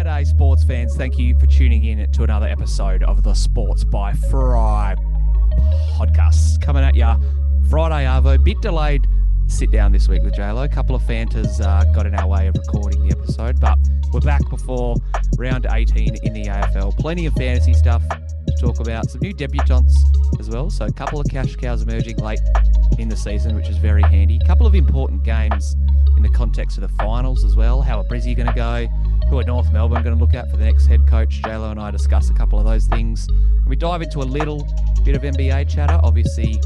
G'day, sports fans. Thank you for tuning in to another episode of the Sports by Fry podcast. Coming at you Friday, Arvo. Bit delayed sit down this week with JLo. A couple of Fantas got in our way of recording the episode, but we're back before round 18 in the AFL. Plenty of fantasy stuff to talk about. Some new debutants as well. So a couple of cash cows emerging late in the season, which is very handy. A couple of important games in the context of the finals as well. How are Brizzy going to go? Who are North Melbourne going to look at for the next head coach? JLo and I discuss a couple of those things. And we dive into a little bit of NBA chatter. Obviously,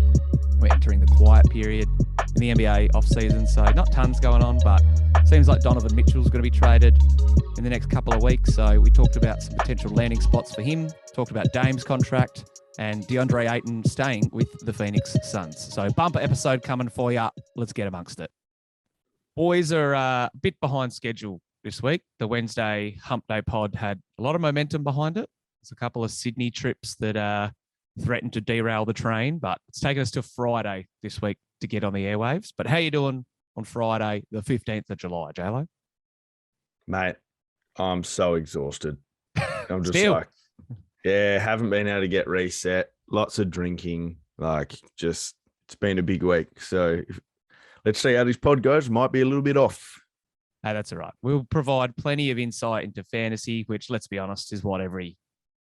we're entering the quiet period in the NBA offseason, so not tons going on, but seems like Donovan Mitchell's going to be traded in the next couple of weeks. So we talked about some potential landing spots for him, talked about Dame's contract, and Deandre Ayton staying with the Phoenix Suns. So bumper episode coming for you. Let's get amongst it. Boys are a bit behind schedule this week. The Wednesday Hump Day pod had a lot of momentum behind it. There's a couple of Sydney trips that threatened to derail the train, but it's taken us to Friday this week to get on the airwaves. But how you doing on Friday, the 15th of July, JLo? Mate, I'm so exhausted. I'm just Still. haven't been able to get reset. Lots of drinking. It's been a big week. So let's see how this pod goes. Might be a little bit off. Hey, that's all right. We'll provide plenty of insight into fantasy, which, let's be honest, is what every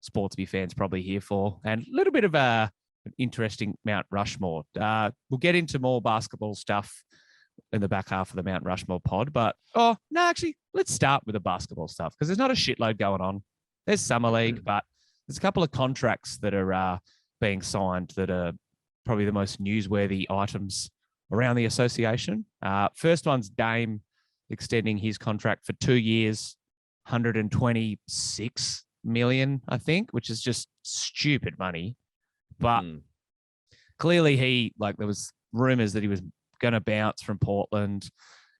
Sportsby fan's probably here for. And a little bit of an interesting Mt Rushmore. We'll get into more basketball stuff in the back half of the Mt Rushmore pod. But, let's start with the basketball stuff because there's not a shitload going on. There's Summer League, but there's a couple of contracts that are being signed that are probably the most newsworthy items around the association. First one's Dame extending his contract for 2 years, 126 million, I think, which is just stupid money. But clearly there was rumors that he was going to bounce from Portland.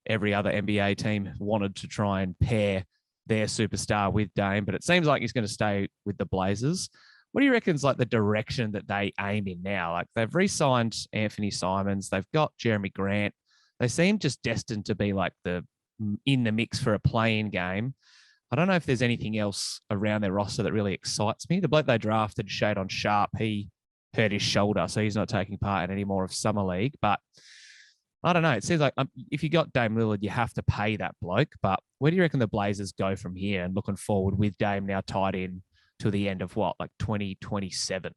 Every other NBA team wanted to try and pair their superstar with Dame, but it seems like he's going to stay with the Blazers. What do you reckon is the direction that they aim in now? They've re-signed Anthony Simons. They've got Jeremy Grant. They seem just destined to be in the mix for a play-in game. I don't know if there's anything else around their roster that really excites me. The bloke they drafted, Shadon Sharp, he hurt his shoulder, so he's not taking part in any more of Summer League. But I don't know. It seems like if you got Dame Lillard, you have to pay that bloke. But where do you reckon the Blazers go from here and looking forward with Dame now tied in to the end of 2027?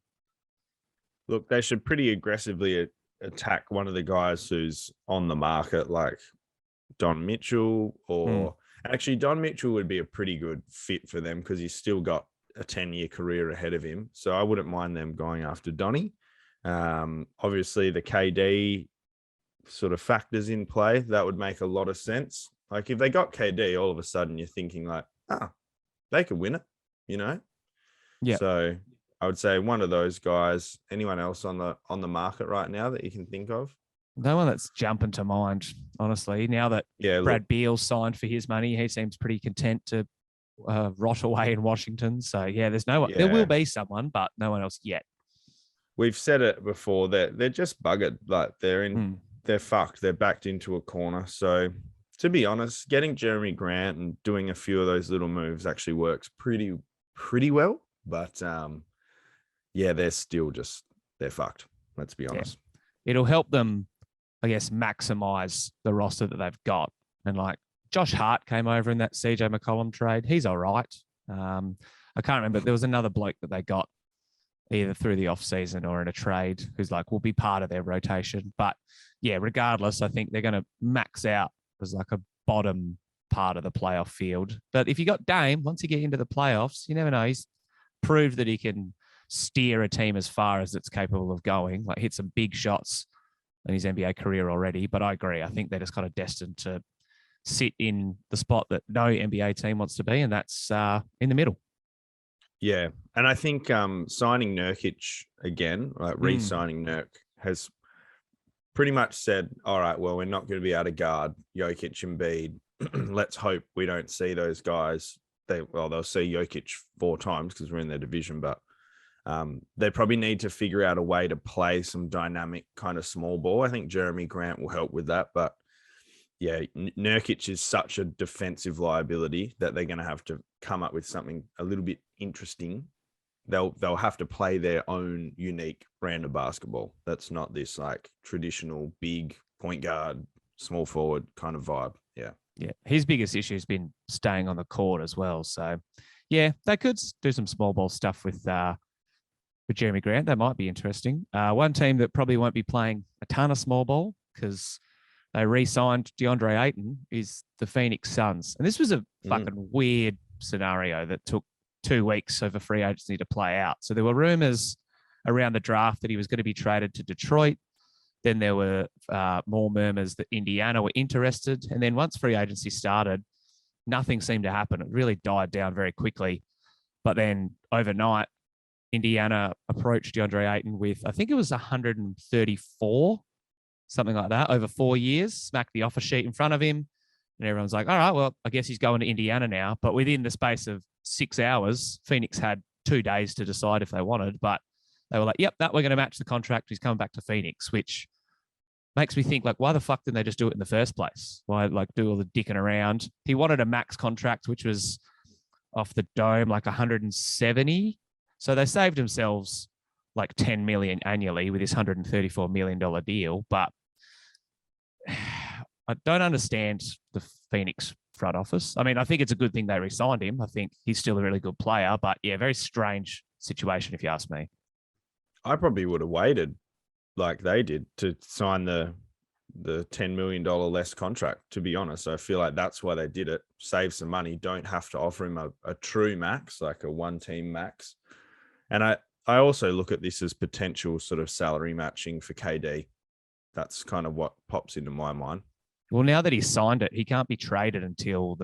Look, they should pretty aggressively attack one of the guys who's on the market, like Don Mitchell or... Actually, Don Mitchell would be a pretty good fit for them because he's still got a 10-year career ahead of him. So I wouldn't mind them going after Donny. Obviously, the KD sort of factors in play. That would make a lot of sense. If they got KD, all of a sudden you're thinking they could win it, Yeah. So I would say one of those guys. Anyone else on the market right now that you can think of? No one that's jumping to mind, honestly. Now that Brad Beal signed for his money, he seems pretty content to rot away in Washington. So, there's no one. Yeah. There will be someone, but no one else yet. We've said it before that they're just buggered. They're fucked. They're backed into a corner. So, to be honest, getting Jeremy Grant and doing a few of those little moves actually works pretty well. But, they're still they're fucked. Let's be honest. Yeah. It'll help them, I guess, maximize the roster that they've got. And Josh Hart came over in that CJ McCollum trade. He's all right. I can't remember. There was another bloke that they got either through the offseason or in a trade who's will be part of their rotation. But regardless, I think they're going to max out as a bottom part of the playoff field. But if you got Dame, once you get into the playoffs, you never know. He's proved that he can steer a team as far as it's capable of going, hit some big shots in his NBA career already. But I agree. I think they're just kind of destined to sit in the spot that no NBA team wants to be, and that's in the middle. Yeah. And I think signing Nurkic again, re-signing Nurk, has pretty much said, all right, well, we're not going to be able to guard Jokic and Embiid. Let's hope we don't see those guys. They'll see Jokic 4 times because we're in their division, but they probably need to figure out a way to play some dynamic kind of small ball. I think Jeremy Grant will help with that, but yeah, Nurkic is such a defensive liability that they're going to have to come up with something a little bit interesting. They'll have to play their own unique brand of basketball. That's not this like traditional big point guard, small forward kind of vibe. Yeah. Yeah. His biggest issue has been staying on the court as well. So, yeah, they could do some small ball stuff with Jeremy Grant. That might be interesting. One team that probably won't be playing a ton of small ball because they re-signed Deandre Ayton is the Phoenix Suns. And this was a fucking weird scenario that took 2 weeks over free agency to play out. So there were rumors around the draft that he was going to be traded to Detroit. Then there were more murmurs that Indiana were interested. And then once free agency started, nothing seemed to happen. It really died down very quickly. But then overnight, Indiana approached DeAndre Ayton with, I think it was 134, something like that, over 4 years, smacked the offer sheet in front of him. And everyone's like, all right, well, I guess he's going to Indiana now. But within the space of 6 hours, Phoenix had 2 days to decide if they wanted. But they were like, yep, that we're going to match the contract. He's coming back to Phoenix, which makes me think, like, why the fuck didn't they just do it in the first place? Why, like, do all the dicking around? He wanted a max contract, which was off the dome, like 170. So they saved themselves like 10 million annually with this $134 million deal. But I don't understand the Phoenix front office. I mean, I think it's a good thing they re-signed him. I think he's still a really good player, but yeah, very strange situation if you ask me. I probably would have waited like they did to sign the $10 million less contract, to be honest. I feel like that's why they did it. Save some money. Don't have to offer him a true max, like a one-team max. And I also look at this as potential sort of salary matching for KD. That's kind of what pops into my mind. Well, now that he's signed it, he can't be traded until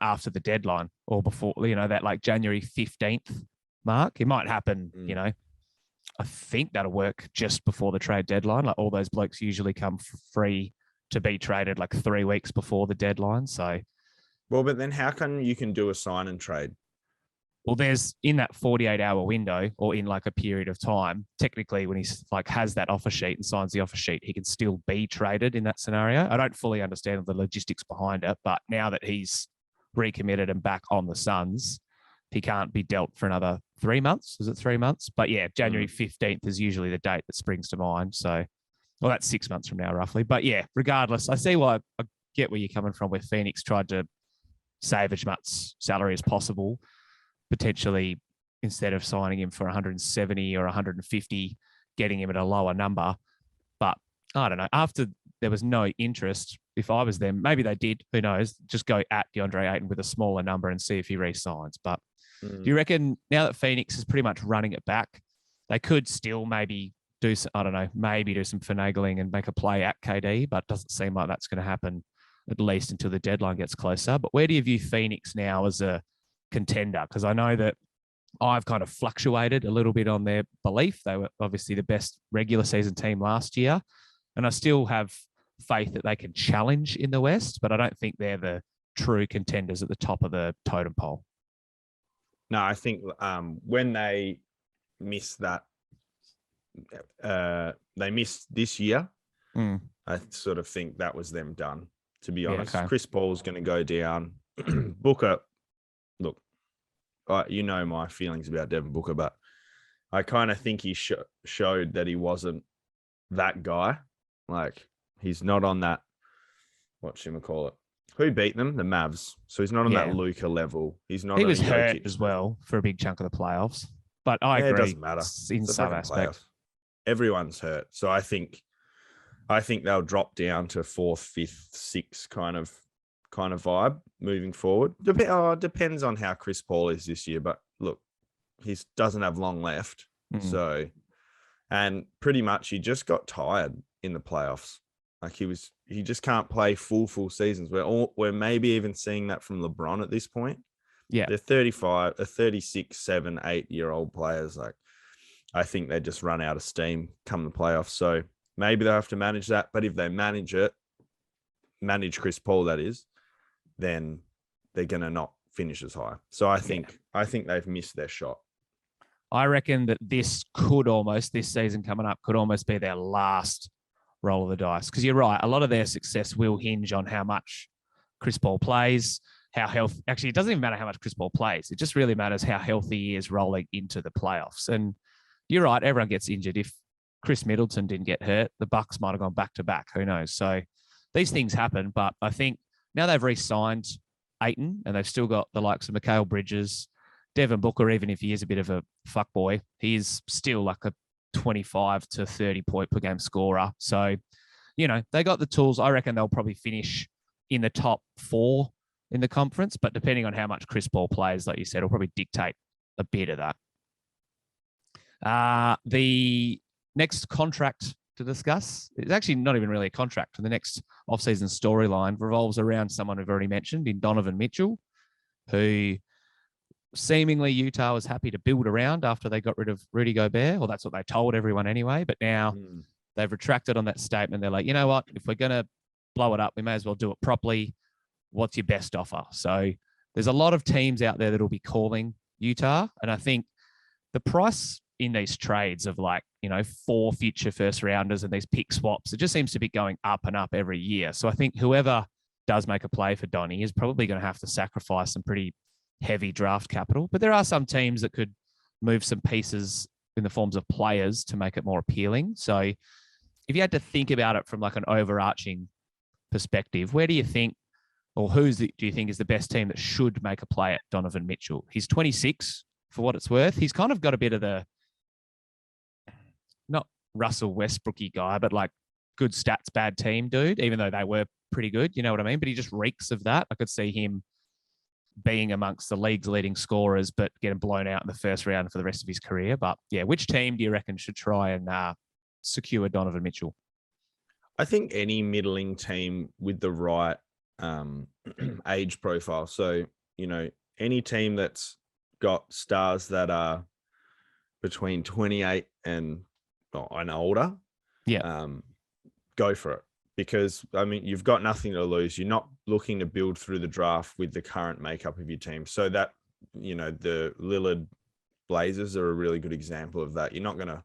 after the deadline or before, that like January 15th mark. It might happen, I think that'll work just before the trade deadline. Like all those blokes usually come free to be traded like 3 weeks before the deadline. So, well, but then how come you can do a sign and trade? Well, there's in that 48-hour window or in like a period of time, technically when he's like has that offer sheet and signs the offer sheet, he can still be traded in that scenario. I don't fully understand the logistics behind it, but now that he's recommitted and back on the Suns, he can't be dealt for another 3 months. Is it 3 months? But yeah, January 15th is usually the date that springs to mind. So, well, that's 6 months from now, roughly. But yeah, regardless, I see why I get where you're coming from, where Phoenix tried to save as much salary as possible, potentially instead of signing him for 170 or 150, getting him at a lower number. But I don't know. After there was no interest, if I was them, maybe they did. Who knows? Just go at DeAndre Ayton with a smaller number and see if he re-signs. But do you reckon now that Phoenix is pretty much running it back, they could still maybe do some, I don't know, maybe do some finagling and make a play at KD, but it doesn't seem like that's going to happen at least until the deadline gets closer. But where do you view Phoenix now as a contender? Because I know that I've kind of fluctuated a little bit on their belief. They were obviously the best regular season team last year, and I still have faith that they can challenge in the West, but I don't think they're the true contenders at the top of the totem pole. No, I think when they missed that, they missed this year. I sort of think that was them done, to be honest. Yeah, okay. Chris Paul's going to go down. Booker, look, you know my feelings about Devin Booker, but I kind of think he showed that he wasn't that guy. Like, he's not on that, whatchamacallit. Who beat them? The Mavs. So he's not on that Luka level. He's not. He was hurt as well for a big chunk of the playoffs. But I agree. It doesn't matter. In some aspects. Everyone's hurt. So I think they'll drop down to 4th, 5th, 6th kind of vibe moving forward. Depends on how Chris Paul is this year. But look, he doesn't have long left. So, and pretty much he just got tired in the playoffs. Like he just can't play full seasons. We're maybe even seeing that from LeBron at this point. Yeah. They're 35, 36, 7, 8-year-old players. Like, I think they just run out of steam come the playoffs. So maybe they'll have to manage that. But if they manage Chris Paul, that is, then they're going to not finish as high. So I think they've missed their shot. I reckon that this season coming up could almost be their last roll of the dice. Because you're right, a lot of their success will hinge on how much Chris Paul plays, how healthy. Actually, it doesn't even matter how much Chris Paul plays. It just really matters how healthy he is rolling into the playoffs. And you're right, everyone gets injured. If Chris Middleton didn't get hurt, the Bucks might have gone back to back. Who knows? So these things happen. But I think now they've re-signed Ayton and they've still got the likes of Mikal Bridges, Devin Booker, even if he is a bit of a fuckboy, he is still like a 25 to 30 point per game scorer. So, they got the tools. I reckon they'll probably finish in the top 4 in the conference, but depending on how much Chris Paul plays, like you said, will probably dictate a bit of that. The next contract to discuss is actually not even really a contract. The next offseason storyline revolves around someone we've already mentioned in Donovan Mitchell, who seemingly Utah was happy to build around after they got rid of Rudy Gobert, or that's what they told everyone anyway. But now they've retracted on that statement. They're like, you know what? If we're going to blow it up, we may as well do it properly. What's your best offer? So there's a lot of teams out there that will be calling Utah. And I think the price in these trades of 4 future first rounders and these pick swaps, it just seems to be going up and up every year. So I think whoever does make a play for Donnie is probably going to have to sacrifice some pretty heavy draft capital. But there are some teams that could move some pieces in the forms of players to make it more appealing. So if you had to think about it from an overarching perspective, where do you think, or do you think is the best team that should make a play at Donovan Mitchell? He's 26 for what it's worth. He's kind of got a bit of the, not Russell Westbrooky guy, but good stats, bad team dude, even though they were pretty good, you know what I mean? But he just reeks of that. I could see him being amongst the league's leading scorers, but getting blown out in the first round for the rest of his career. But yeah, which team do you reckon should try and secure Donovan Mitchell? I think any middling team with the right age profile. So, any team that's got stars that are between 28 and older, go for it. Because, you've got nothing to lose. You're not looking to build through the draft with the current makeup of your team. So that, the Lillard Blazers are a really good example of that. You're not going to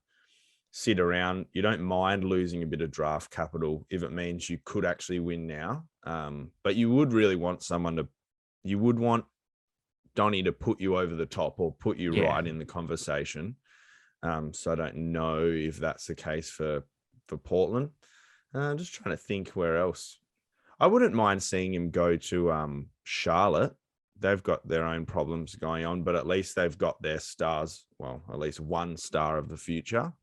sit around. You don't mind losing a bit of draft capital if it means you could actually win now. But you would really want you would want Donnie to put you over the top or put you right in the conversation. So I don't know if that's the case for Portland. I'm just trying to think where else. I wouldn't mind seeing him go to Charlotte. They've got their own problems going on, but at least they've got their stars. Well, at least one star of the future.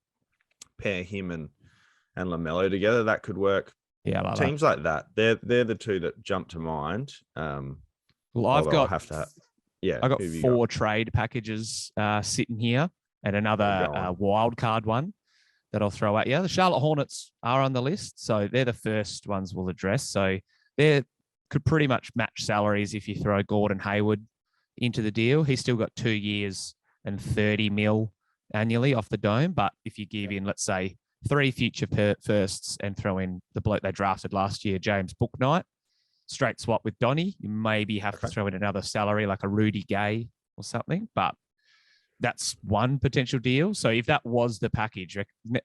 Pair him and LaMelo together. That could work. Yeah, teams like that. They're the two that jump to mind. Well, I've got 4 trade packages sitting here and another wild card one that I'll throw at you. The Charlotte Hornets are on the list, so they're the first ones we'll address. So they could pretty much match salaries if you throw Gordon Hayward into the deal. He's still got 2 years and 30 mil annually off the dome. But if you give in, let's say, 3 future firsts and throw in the bloke they drafted last year, James Bouknight, straight swap with Donnie, you maybe have to throw in another salary like a Rudy Gay or something. But that's one potential deal. So if that was the package,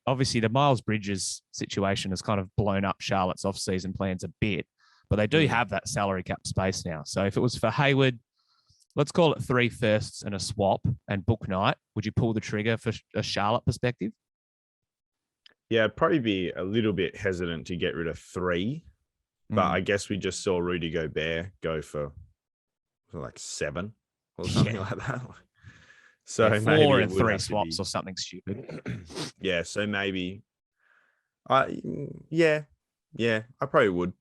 obviously the Miles Bridges situation has kind of blown up Charlotte's off-season plans a bit, but they do have that salary cap space now. So if it was for Hayward, let's call it 3 firsts and a swap and Bouknight, would you pull the trigger for a Charlotte perspective? Yeah, I'd probably be a little bit hesitant to get rid of 3, but I guess we just saw Rudy Gobert go for 7 or something like that. So 4 maybe and 3 swaps or something stupid. Yeah, so maybe. I probably would.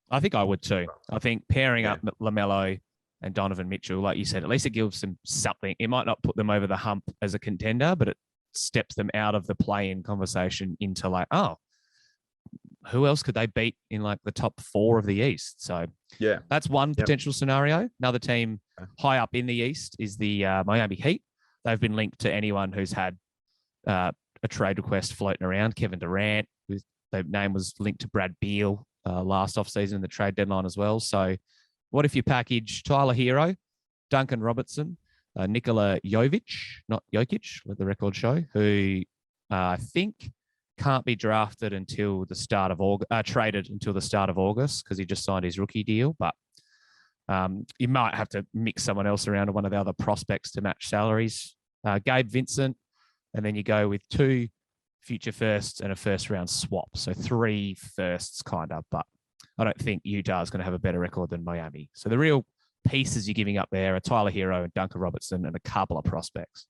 I think I would too. I think pairing up LaMelo and Donovan Mitchell, like you said, at least it gives them something. It might not put them over the hump as a contender, but it steps them out of the play-in conversation into who else could they beat in the top 4 of the East? So that's one potential scenario. Another team high up in the East is the Miami Heat. They've been linked to anyone who's had a trade request floating around. Kevin Durant, their name was linked to Brad Beal last offseason in the trade deadline as well. So what if you package Tyler Hero, Duncan Robertson, Nikola Jovic, not Jokic, let the record show, who I think can't be drafted until the start of August, traded until the start of August because he just signed his rookie deal. But you might have to mix someone else around to one of the other prospects to match salaries. Gabe Vincent, and then you go with 2 future firsts and a first round swap. So 3 firsts kind of, but I don't think Utah is going to have a better record than Miami. So the real pieces you're giving up there are Tyler Hero and Duncan Robertson and a couple of prospects.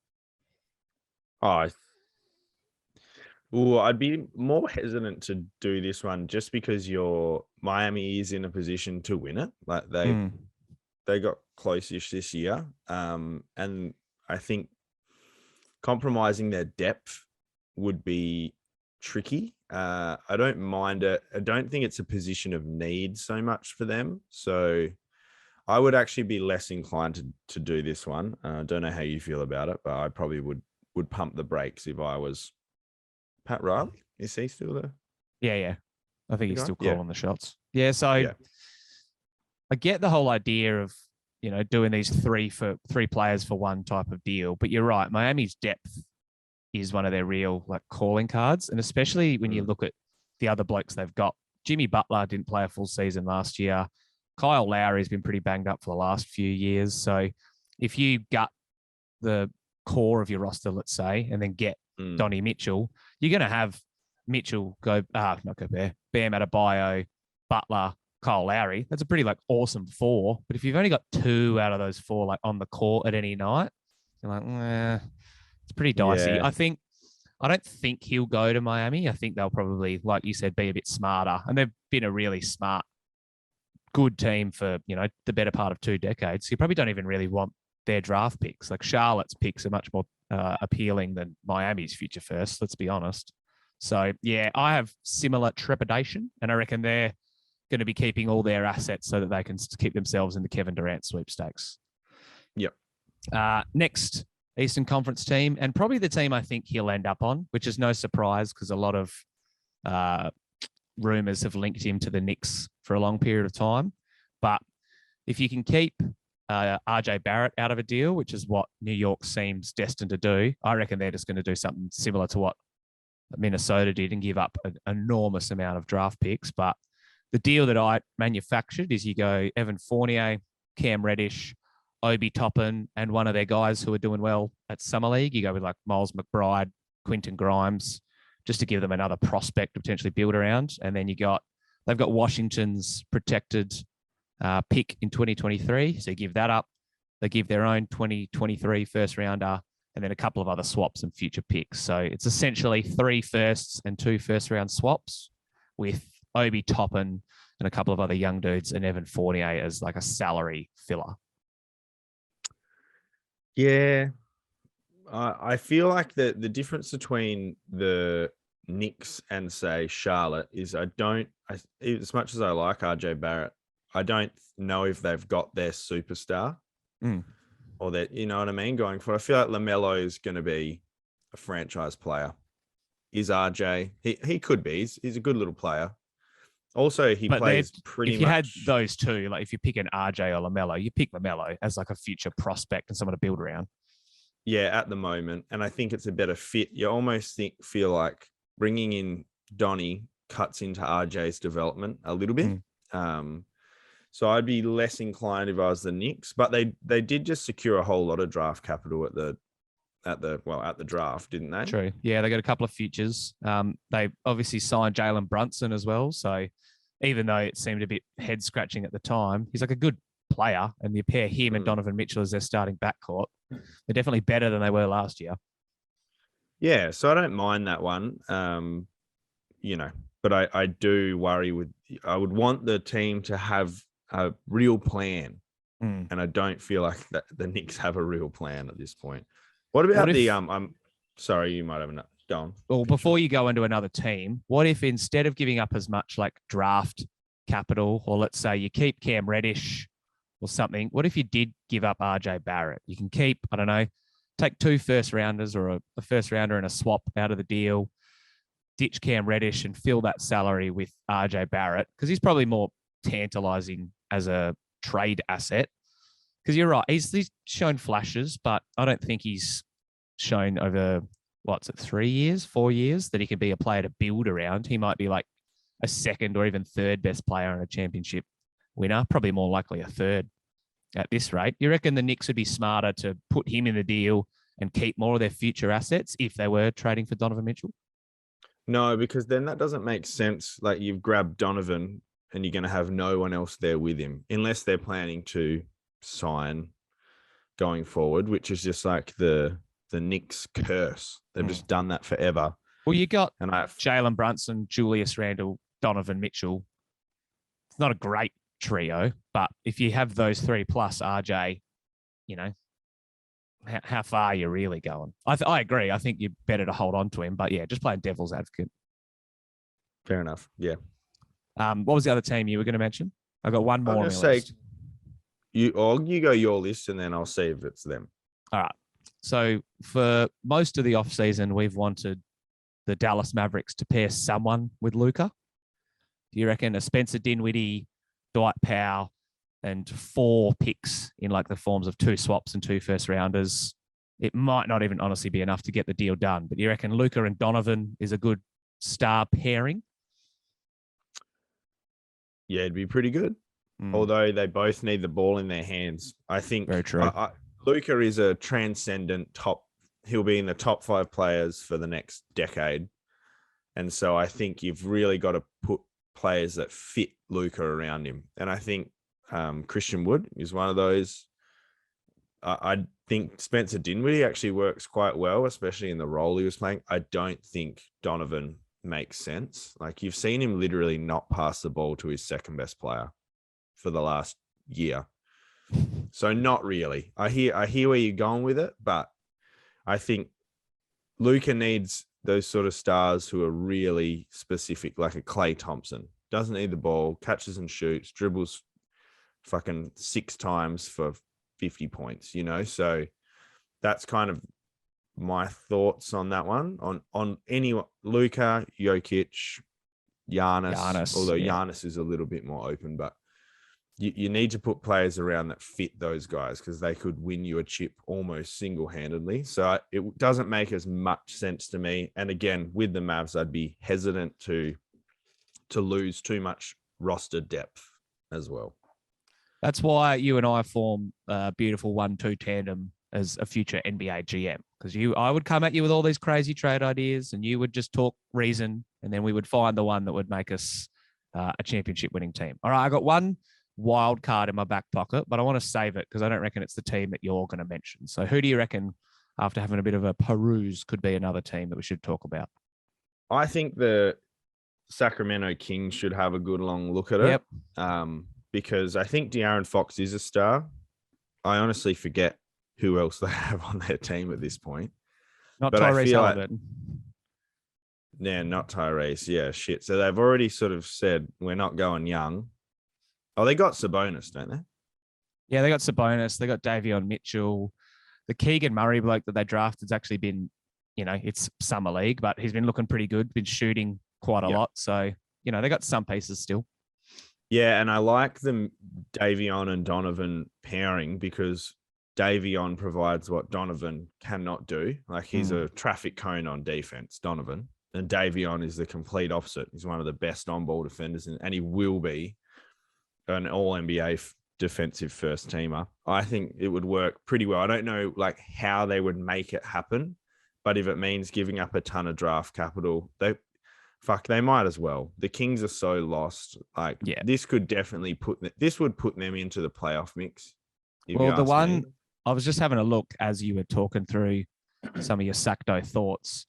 I'd be more hesitant to do this one just because Miami is in a position to win it. Like they got close-ish this year. And I think compromising their depth would be tricky. I don't mind it. I don't think it's a position of need so much for them. So I would actually be less inclined to do this one. I don't know how you feel about it, but I probably would pump the brakes if I was Pat Riley. Is he still there? Yeah. I think he's still calling the shots. Yeah, so I get the whole idea of, doing these 3 players for one type of deal, but you're right. Miami's depth is one of their real calling cards, and especially when you look at the other blokes they've got. Jimmy Butler didn't play a full season last year. Kyle Lowry's been pretty banged up for the last few years. So if you gut the core of your roster, let's say, and then get Donnie Mitchell, you're going to have Mitchell Bam Adebayo, Butler, Kyle Lowry. That's a pretty awesome 4. But if you've only got 2 out of those 4 on the court at any night, you're like, it's pretty dicey. Yeah. I don't think he'll go to Miami. I think they'll probably, like you said, be a bit smarter. And they've been a really smart, good team for, the better part of 2 decades. So you probably don't even really want their draft picks. Charlotte's picks are much more appealing than Miami's future first, let's be honest. So, yeah, I have similar trepidation, and I reckon they're going to be keeping all their assets so that they can keep themselves in the Kevin Durant sweepstakes. Yep. Next Eastern Conference team, and probably the team I think he'll end up on, which is no surprise because a lot of rumors have linked him to the Knicks for a long period of time. But if you can keep RJ Barrett out of a deal, which is what New York seems destined to do, I reckon they're just going to do something similar to what Minnesota did and give up an enormous amount of draft picks. But the deal that I manufactured is you go Evan Fournier, Cam Reddish, Obi Toppin, and one of their guys who are doing well at Summer League. You go with Miles McBride, Quentin Grimes, just to give them another prospect to potentially build around. And then they've got Washington's protected pick in 2023. So you give that up. They give their own 2023 first rounder and then a couple of other swaps and future picks. So it's essentially 3 firsts and 2 first round swaps with Obi Toppin and a couple of other young dudes and Evan Fournier as a salary filler. Yeah. I feel like the difference between the Knicks and, say, Charlotte is as much as I like RJ Barrett, I don't know if they've got their superstar or that, you know what I mean, going for. I feel like LaMelo is going to be a franchise player. Is RJ? He could be. He's a good little player. Also, he plays pretty much. If you had those 2, if you pick an RJ or LaMelo, you pick LaMelo as a future prospect and someone to build around. Yeah, at the moment. And I think it's a better fit. You almost feel like bringing in Donnie cuts into RJ's development a little bit. So I'd be less inclined if I was the Knicks, but they did just secure a whole lot of draft capital at the draft, didn't they? True. Yeah, they got a couple of futures. They obviously signed Jalen Brunson as well. So even though it seemed a bit head scratching at the time, he's a good player, and you pair him and Donovan Mitchell as their starting backcourt, they're definitely better than they were last year. Yeah, so I don't mind that one. But I do worry I would want the team to have a real plan. And I don't feel like the Knicks have a real plan at this point. What about I'm sorry, you might have enough. Go on. Well, before you go into another team, what if instead of giving up as much draft capital, or let's say you keep Cam Reddish or something, what if you did give up RJ Barrett? You can keep, I don't know, take 2 first rounders or a first rounder and a swap out of the deal, ditch Cam Reddish and fill that salary with RJ Barrett, because he's probably more tantalizing as a trade asset. Because you're right, he's shown flashes, but I don't think he's shown over what's it, 3 years, 4 years, that he could be a player to build around. He might be like a second or even third best player in a championship winner, probably more likely a third at this rate. You reckon the Knicks would be smarter to put him in the deal and keep more of their future assets if they were trading for Donovan Mitchell? No, because then that doesn't make sense. Like, you've grabbed Donovan and you're going to have no one else there with him unless they're planning to sign going forward, which is just like the Knicks curse. They've just done that forever. Well, you got and Jalen Brunson, Julius Randle, Donovan Mitchell. It's not a great trio, but if you have those three plus RJ, you know, how far are you really going? I agree. I think you're better to hold on to him, but yeah, just playing devil's advocate. Fair enough. Yeah. What was the other team you were going to mention? I got one more on my list. You go your list and then I'll see if it's them. All right. So for most of the offseason, we've wanted the Dallas Mavericks to pair someone with Luka. Do you reckon a Spencer Dinwiddie, Dwight Powell, and 4 picks in like the forms of 2 swaps and 2 first rounders, it might not even honestly be enough to get the deal done? But you reckon Luka and Donovan is a good star pairing? Yeah, it'd be pretty good. Although they both need the ball in their hands. I think very true. Luka is a transcendent top. He'll be in the top 5 players for the next decade. And so I think you've really got to put players that fit Luka around him. And I think Christian Wood is one of those. I think Spencer Dinwiddie actually works quite well, especially in the role he was playing. I don't think Donovan makes sense. Like, you've seen him literally not pass the ball to his second best player for the last year. So not really. I hear where you're going with it, but I think Luka needs those sort of stars who are really specific, like a Klay Thompson. Doesn't need the ball, catches and shoots, dribbles fucking 6 times for 50 points, you know? So that's kind of my thoughts on that one. On anyone, Luka, Jokic, Giannis, although Giannis is a little bit more open, but you need to put players around that fit those guys because they could win you a chip almost single-handedly. So it doesn't make as much sense to me. And again, with the Mavs, I'd be hesitant to lose too much roster depth as well. That's why you and I form a beautiful 1-2 tandem as a future NBA GM, because I would come at you with all these crazy trade ideas and you would just talk reason, and then we would find the one that would make us a championship winning team. All right, I got one wild card in my back pocket, but I want to save it because I don't reckon it's the team that you're going to mention. So who do you reckon, after having a bit of a peruse, could be another team that we should talk about? I think the Sacramento Kings should have a good long look at it. Because I think De'Aaron Fox is a star. I honestly forget who else they have on their team at this point. Not Tyrese Halliburton. Not Tyrese. Yeah, shit. So they've already sort of said we're not going young. Oh, they got Sabonis, don't they? Yeah, they got Sabonis. They got Davion Mitchell. The Keegan Murray bloke that they drafted has actually been, it's summer league, but he's been looking pretty good, been shooting quite a lot. So, they got some pieces still. Yeah, and I like the Davion and Donovan pairing because Davion provides what Donovan cannot do. Like, he's a traffic cone on defense, Donovan. And Davion is the complete opposite. He's one of the best on-ball defenders, and he will be an all-NBA defensive first teamer. I think it would work pretty well. I don't know like how they would make it happen, but if it means giving up a ton of draft capital, they might as well. The Kings are so lost. Like, this could definitely this would put them into the playoff mix. Well, I was just having a look as you were talking through some of your Sacto thoughts.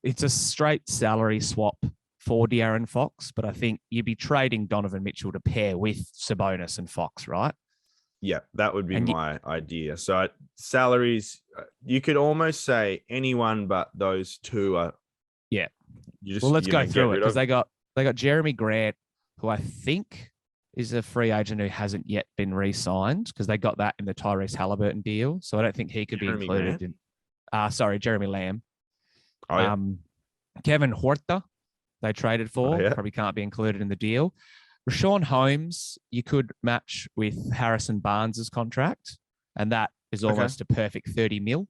It's a straight salary swap for De'Aaron Fox, but I think you'd be trading Donovan Mitchell to pair with Sabonis and Fox, right? Yeah, that would be my idea. So salaries, you could almost say anyone but those two are. Yeah. Let's go through it because they got Jeremy Grant, who I think is a free agent who hasn't yet been re-signed because they got that in the Tyrese Halliburton deal. So I don't think he could be included in. Jeremy Lamb. Oh, yeah. Kevin Huerta, they traded for, probably can't be included in the deal. Rashawn Holmes, you could match with Harrison Barnes's contract, and that is almost a perfect 30 mil.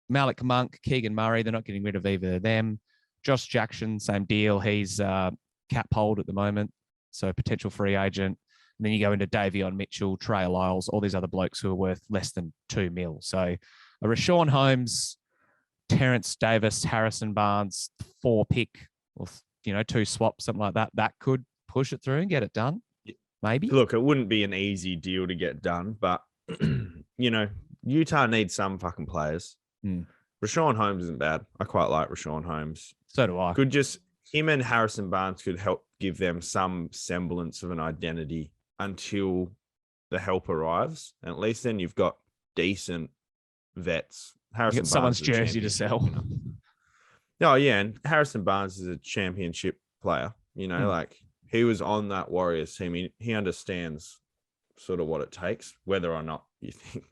Malik Monk, Keegan Murray, they're not getting rid of either of them. Josh Jackson, same deal. He's cap hold at the moment, so potential free agent. And then you go into Davion Mitchell, Trey Lyles, all these other blokes who are worth less than $2 million. So a Rashawn Holmes, Terrence Davis, Harrison Barnes, 4-pick, or 2 swaps, something like that. That could push it through and get it done. Maybe. Look, it wouldn't be an easy deal to get done, but Utah needs some fucking players. Rashawn Holmes isn't bad. I quite like Rashawn Holmes. So do I. Him and Harrison Barnes could help give them some semblance of an identity until the help arrives. And at least then you've got decent vets. Harrison Barnes someone's jersey to sell. Oh, yeah. And Harrison Barnes is a championship player. Like he was on that Warriors team. He understands sort of what it takes, whether or not you think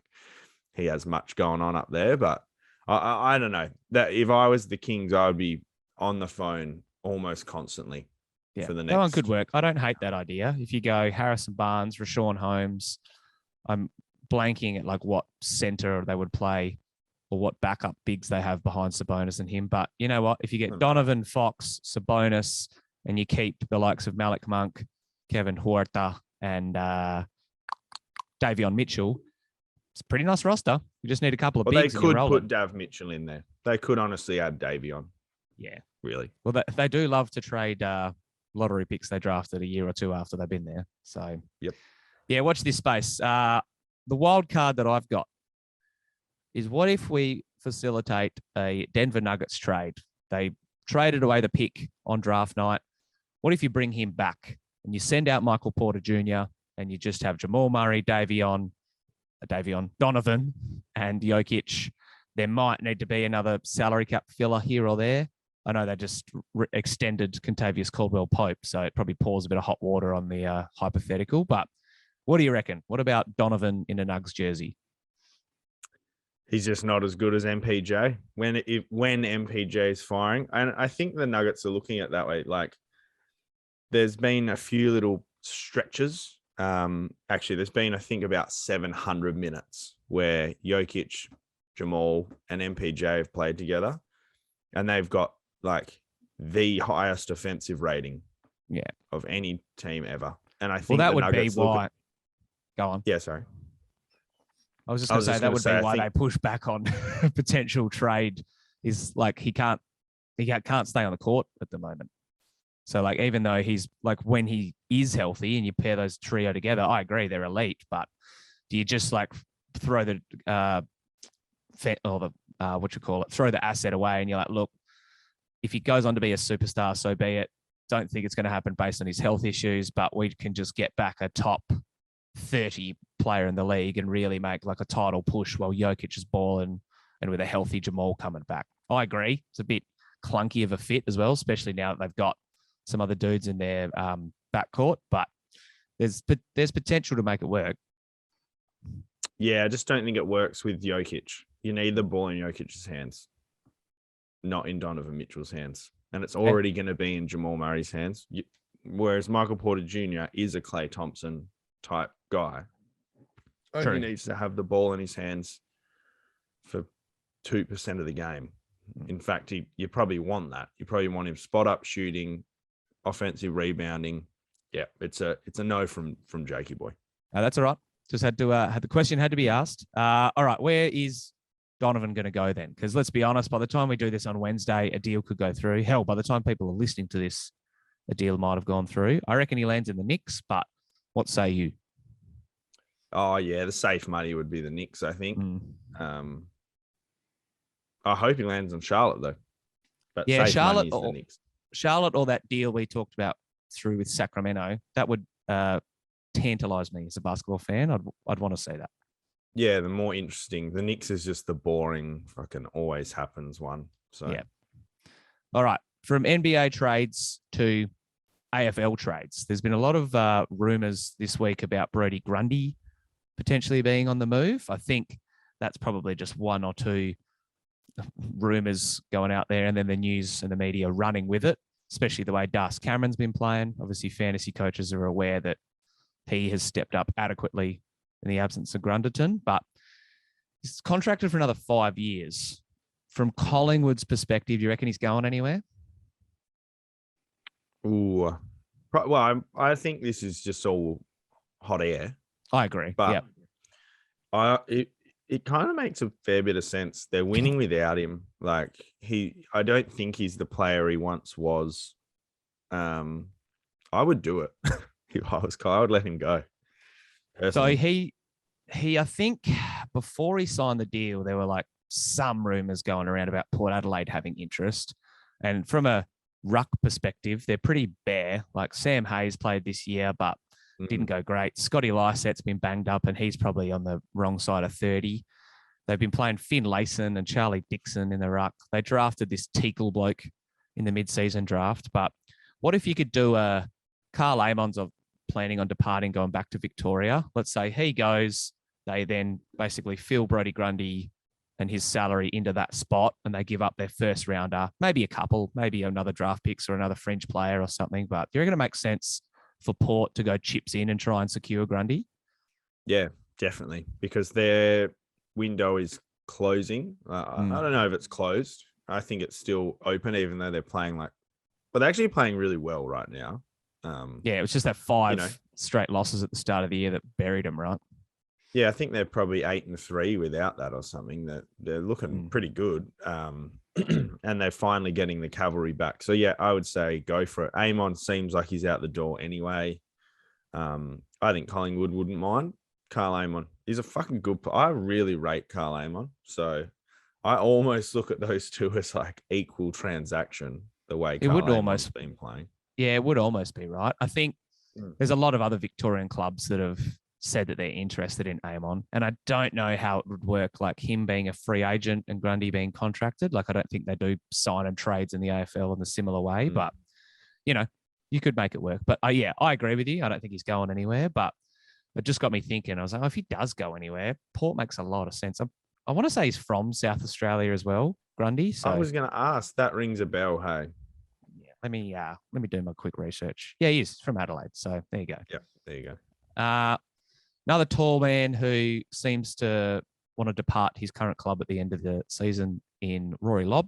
he has much going on up there. But I don't know. That if I was the Kings, I would be on the phone almost constantly. Yeah, for the next. That one could work. I don't hate that idea. If you go Harrison Barnes, Rashawn Holmes, I'm blanking at like what center they would play or what backup bigs they have behind Sabonis and him. But you know what? If you get Donovan, Fox, Sabonis, and you keep the likes of Malik Monk, Kevin Huerta, and Davion Mitchell, it's a pretty nice roster. You just need a couple of bigs. They could put Dav Mitchell in there. They could honestly add Davion. Yeah. Really. Well, they do love to trade lottery picks they drafted a year or two after they've been there. So, yep. Yeah, watch this space. The wild card that I've got is what if we facilitate a Denver Nuggets trade? They traded away the pick on draft night. What if you bring him back and you send out Michael Porter Jr. and you just have Jamal Murray, Donovan, and Jokic? There might need to be another salary cap filler here or there. I know they just extended Contavious Caldwell-Pope, so it probably pours a bit of hot water on the hypothetical. But what do you reckon? What about Donovan in a Nugs jersey? He's just not as good as MPJ when MPJ is firing. And I think the Nuggets are looking at it that way. Like, there's been a few little stretches. Actually, there's been, I think, about 700 minutes where Jokic, Jamal, and MPJ have played together. And they've got like the highest offensive rating of any team ever. And I think that would be why. Go on. Yeah, sorry. I was just going to say that would be why they push back on potential trade. Is like he can't stay on the court at the moment. So like even though he's like when he is healthy and you pair those trio together, I agree they're elite. But do you just like throw the throw the asset away and you're like, look, if he goes on to be a superstar, so be it. Don't think it's going to happen based on his health issues, but we can just get back a top 30 player in the league and really make like a title push while Jokic is balling and with a healthy Jamal coming back. I agree. It's a bit clunky of a fit as well, especially now that they've got some other dudes in their backcourt, but there's potential to make it work. Yeah, I just don't think it works with Jokic. You need the ball in Jokic's hands, not in Donovan Mitchell's hands. And it's already going to be in Jamal Murray's hands. Whereas Michael Porter Jr. is a Klay Thompson type guy. He needs to have the ball in his hands for 2% of the game. In fact, you probably want that. You probably want him spot up shooting, offensive rebounding. Yeah, it's a no from Jakey boy. That's all right. Just had the question had to be asked. All right, where is Donovan going to go then? Because let's be honest, by the time we do this on Wednesday, a deal could go through. Hell, by the time people are listening to this, a deal might have gone through. I reckon he lands in the Knicks, but what say you? Oh, yeah, the safe money would be the Knicks, I think. I hope he lands on Charlotte, though. But yeah, Charlotte is the Knicks. Charlotte or that deal we talked about through with Sacramento, that would tantalize me as a basketball fan. I'd want to see that. Yeah, the more interesting. The Knicks is just the boring fucking always happens one. So yeah. All right. From NBA trades to AFL trades, there's been a lot of rumors this week about Brodie Grundy potentially being on the move. I think that's probably just one or two rumors going out there, and then the news and the media running with it, especially the way Das Cameron's been playing. Obviously, fantasy coaches are aware that he has stepped up adequately in the absence of Grundyton, but he's contracted for another 5 years. from Collingwood's perspective, do you reckon he's going anywhere? Ooh. Well, I think this is just all hot air. I agree. But it kind of makes a fair bit of sense. They're winning without him. Like I don't think he's the player he once was. I would do it if I was Kyle. I would let him go. Personally. So he, I think before he signed the deal, there were like some rumors going around about Port Adelaide having interest. And from a ruck perspective, they're pretty bare. Like Sam Hayes played this year, but didn't go great. Scotty Lycett's been banged up, and he's probably on the wrong side of 30. They've been playing Finn Layson and Charlie Dixon in the ruck. They drafted this Teakle bloke in the mid-season draft. But what if you could do a Carl Amon's planning on departing, going back to Victoria? Let's say he goes, they then basically fill Brodie Grundy and his salary into that spot, and they give up their first rounder, maybe a couple, maybe another draft picks or another fringe player or something. But do you reckon it makes sense for Port to go chips in and try and secure Grundy? Yeah, definitely, because their window is closing. I don't know if it's closed. I think it's still open, even though they're playing but they're actually playing really well right now. Yeah, it was just that 5 straight losses at the start of the year that buried them, right? Yeah, I think they're probably 8-3 without that or something. That they're looking pretty good. And they're finally getting the cavalry back. So yeah, I would say go for it. Amon seems like he's out the door anyway. I think Collingwood wouldn't mind. Carl Amon, he's a fucking good. I really rate Carl Amon. So I almost look at those two as like equal transaction. The way it would almost been playing. Yeah, it would almost be right. I think there's a lot of other Victorian clubs that have said that they're interested in Amon, and I don't know how it would work, like him being a free agent and Grundy being contracted. Like I don't think they do sign and trades in the AFL in a similar way, but you could make it work. But yeah, I agree with you. I don't think he's going anywhere, but it just got me thinking. I was like, if he does go anywhere, Port makes a lot of sense. I want to say he's from South Australia as well, Grundy. So I was going to ask. That rings a bell. Hey. Yeah, let me do my quick research. Yeah, he is from Adelaide. So there you go. Yeah, there you go. Another tall man who seems to want to depart his current club at the end of the season in Rory Lobb.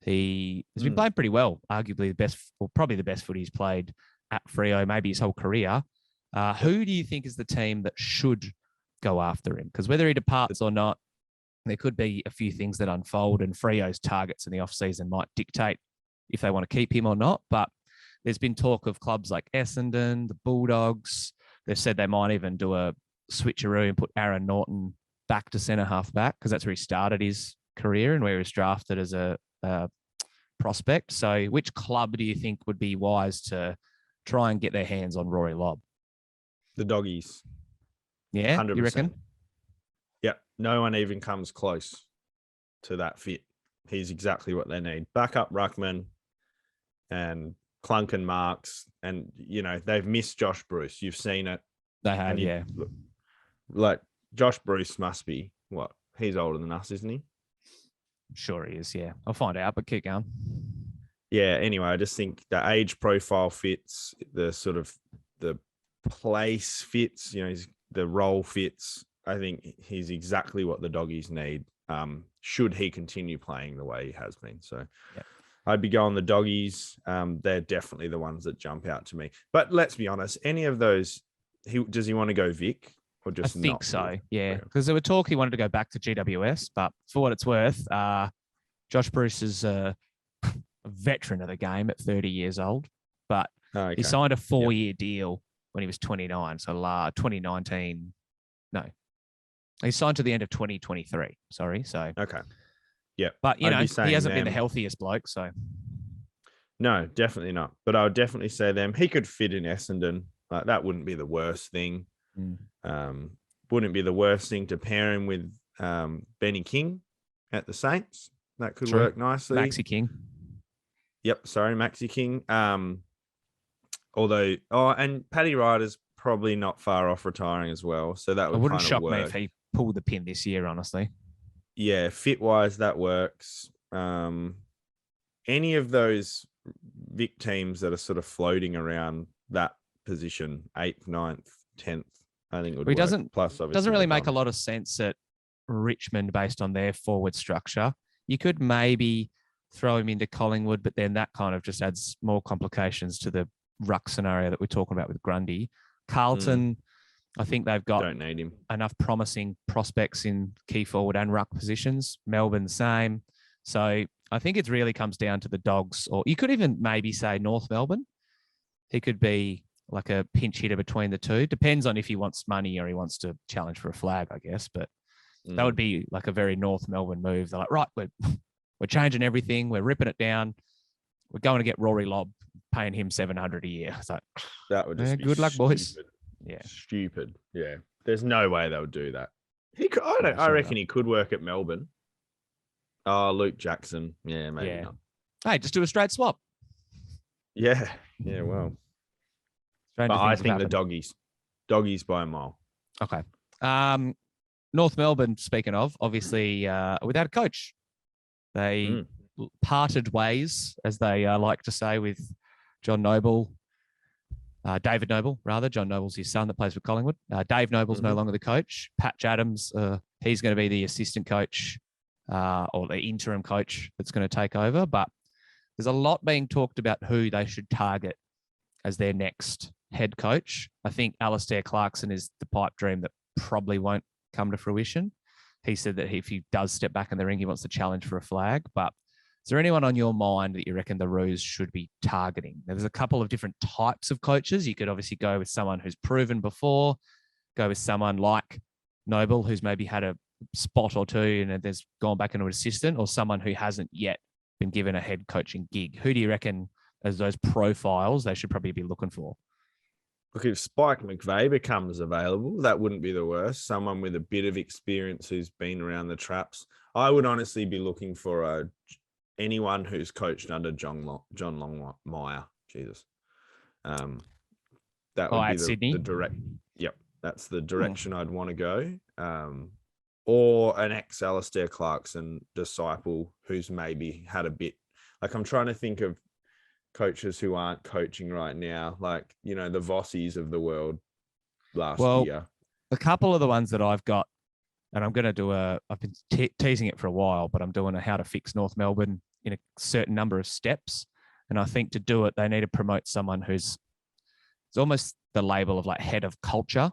He has been playing pretty well, arguably the best, or probably the best footy he's played at Freo, maybe his whole career. Who do you think is the team that should go after him? Because whether he departs or not, there could be a few things that unfold, and Freo's targets in the off-season might dictate if they want to keep him or not. But there's been talk of clubs like Essendon, the Bulldogs. They've said they might even do a switcheroo and put Aaron Norton back to centre half back, because that's where he started his career and where he was drafted as a prospect. So which club do you think would be wise to try and get their hands on Rory Lobb? The Doggies. Yeah, 100%. You reckon? Yep. No one even comes close to that fit. He's exactly what they need. Backup ruckman and clunk and marks. And, they've missed Josh Bruce. You've seen it. They have, yeah. Look, like, Josh Bruce must be, what? He's older than us, isn't he? Sure he is, yeah. I'll find out, but keep going. Yeah, anyway, I just think the age profile fits, the sort of the place fits, the role fits. I think he's exactly what the Doggies need, should he continue playing the way he has been. So I'd be going the Doggies. They're definitely the ones that jump out to me. But let's be honest, any of those, does he want to go Vic? Or just I think so, yeah. Because there were talk he wanted to go back to GWS, but for what it's worth, Josh Bruce is a veteran of the game at 30 years old, but he signed a 4-year deal when he was 29. So 2019, no. He signed to the end of 2023, sorry. So okay. Yeah. But, he hasn't been the healthiest bloke, so. No, definitely not. But I would definitely say them. He could fit in Essendon. Like, that wouldn't be the worst thing. Wouldn't be the worst thing to pair him with Benny King at the Saints. That could work nicely. Maxi King. Yep, sorry, Maxi King. Although, and Paddy Ryder's probably not far off retiring as well. So that would wouldn't kind of shock work. me if he pulled the pin this year, honestly. Yeah, fit-wise, that works. Any of those Vic teams that are sort of floating around that position, 8th, 9th, 10th, I think would work. Plus, obviously, doesn't really make a lot of sense at Richmond based on their forward structure. You could maybe throw him into Collingwood, but then that kind of just adds more complications to the ruck scenario that we're talking about with Grundy. Carlton, I think they've got Don't need him. enough promising prospects in key forward and ruck positions. Melbourne, same. So I think it really comes down to the Dogs, or you could even maybe say North Melbourne. He could be like a pinch hitter between the two. Depends on if he wants money or he wants to challenge for a flag, I guess. But that would be like a very North Melbourne move. They're like, right, we're changing everything. We're ripping it down. We're going to get Rory Lobb, paying him $700 a year. It's like, that would just be good luck, boys. Stupid. Yeah, stupid. Yeah, there's no way they would do that. He could. I reckon he could work at Melbourne. Oh, Luke Jackson. Yeah, maybe not. Hey, just do a straight swap. Yeah. Well. But I think the doggies by a mile. Okay. North Melbourne, speaking of, obviously without a coach. They parted ways, as they like to say, with John Noble. David Noble, rather. John Noble's his son that plays for Collingwood. Dave Noble's no longer the coach. Patch Adams, he's going to be the assistant coach or the interim coach that's going to take over. But there's a lot being talked about who they should target as their next head coach. I think Alistair Clarkson is the pipe dream that probably won't come to fruition. He said that if he does step back in the ring, he wants to challenge for a flag. But is there anyone on your mind that you reckon the Roos should be targeting? There's a couple of different types of coaches. You could obviously go with someone who's proven before, go with someone like Noble, who's maybe had a spot or two and there's gone back into an assistant, or someone who hasn't yet been given a head coaching gig. Who do you reckon as those profiles they should probably be looking for? Look, if Spike McVeigh becomes available, that wouldn't be the worst. Someone with a bit of experience who's been around the traps. I would honestly be looking for anyone who's coached under John Longmire. Jesus. That would be the direct. Yep, that's the direction I'd want to go. Or an ex-Alistair Clarkson disciple who's maybe had a bit. Like, I'm trying to think of coaches who aren't coaching right now, like, the Vossies of the world last year. A couple of the ones that I've got, and I'm going to do I've been teasing it for a while, but I'm doing a how to fix North Melbourne in a certain number of steps. And I think to do it, they need to promote someone it's almost the label of like head of culture.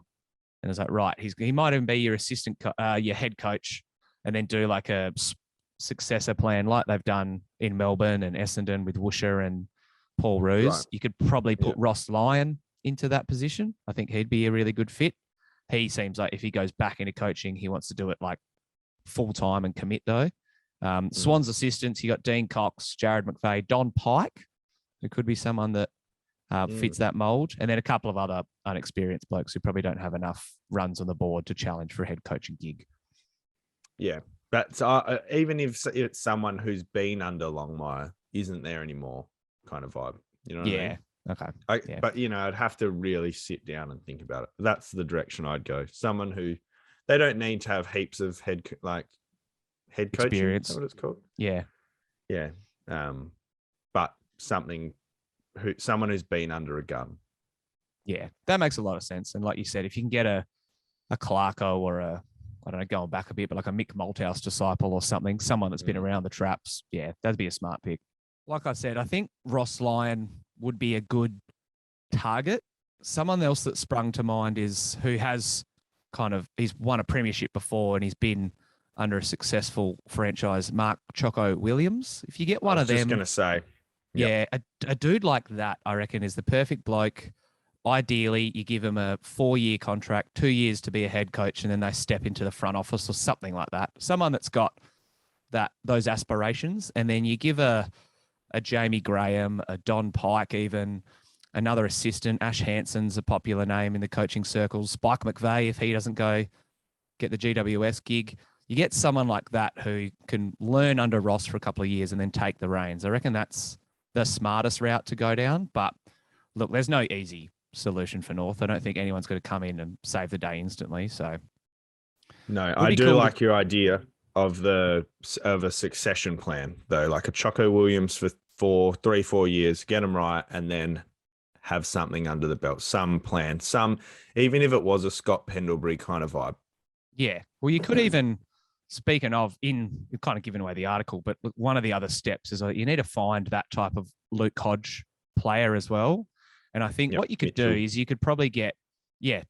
And it's like, right, he might even be your assistant, your head coach, and then do like a successor plan like they've done in Melbourne and Essendon with Woosher and Paul Roos. Right. You could probably put Ross Lyon into that position. I think he'd be a really good fit. He seems like if he goes back into coaching, he wants to do it like full time and commit though. Swans assistants, you got Dean Cox, Jared McVeigh, Don Pike, who could be someone that fits that mold, and then a couple of other unexperienced blokes who probably don't have enough runs on the board to challenge for a head coaching gig. Yeah, but even if it's someone who's been under Longmire, isn't there anymore, kind of vibe. You know what I mean? Okay. But I'd have to really sit down and think about it. That's the direction I'd go. Someone who they don't need to have heaps of head coaching experience. Is that what it's called? Yeah. But someone who's been under a gun. Yeah, that makes a lot of sense. And like you said, if you can get a Clarko or I don't know, going back a bit, but like a Mick Malthouse disciple or something, someone that's been around the traps, yeah, that'd be a smart pick. Like I said, I think Ross Lyon would be a good target. Someone else that sprung to mind is who has he's won a premiership before and he's been under a successful franchise, Mark Choco Williams. If you get one of them. I was just going to say. Yep. Yeah, a dude like that, I reckon, is the perfect bloke. Ideally, you give him a 4-year contract, 2 years to be a head coach, and then they step into the front office or something like that. Someone that's got those aspirations, and then you give a Jamie Graham, a Don Pike, even another assistant. Ash Hanson's a popular name in the coaching circles. Spike McVeigh, if he doesn't go get the GWS gig. You get someone like that who can learn under Ross for a couple of years and then take the reins. I reckon that's the smartest route to go down. But look, there's no easy solution for North. I don't think anyone's going to come in and save the day instantly. So, no, I do like your idea of a succession plan though, like a Choco Williams for 3-4 years, get them right, and then have something under the belt, some plan, even if it was a Scott Pendlebury kind of vibe. Yeah, well, you could even speaking of, you're kind of giving away the article, but one of the other steps is you need to find that type of Luke Hodge player as well. And I think what you could do is you could probably get,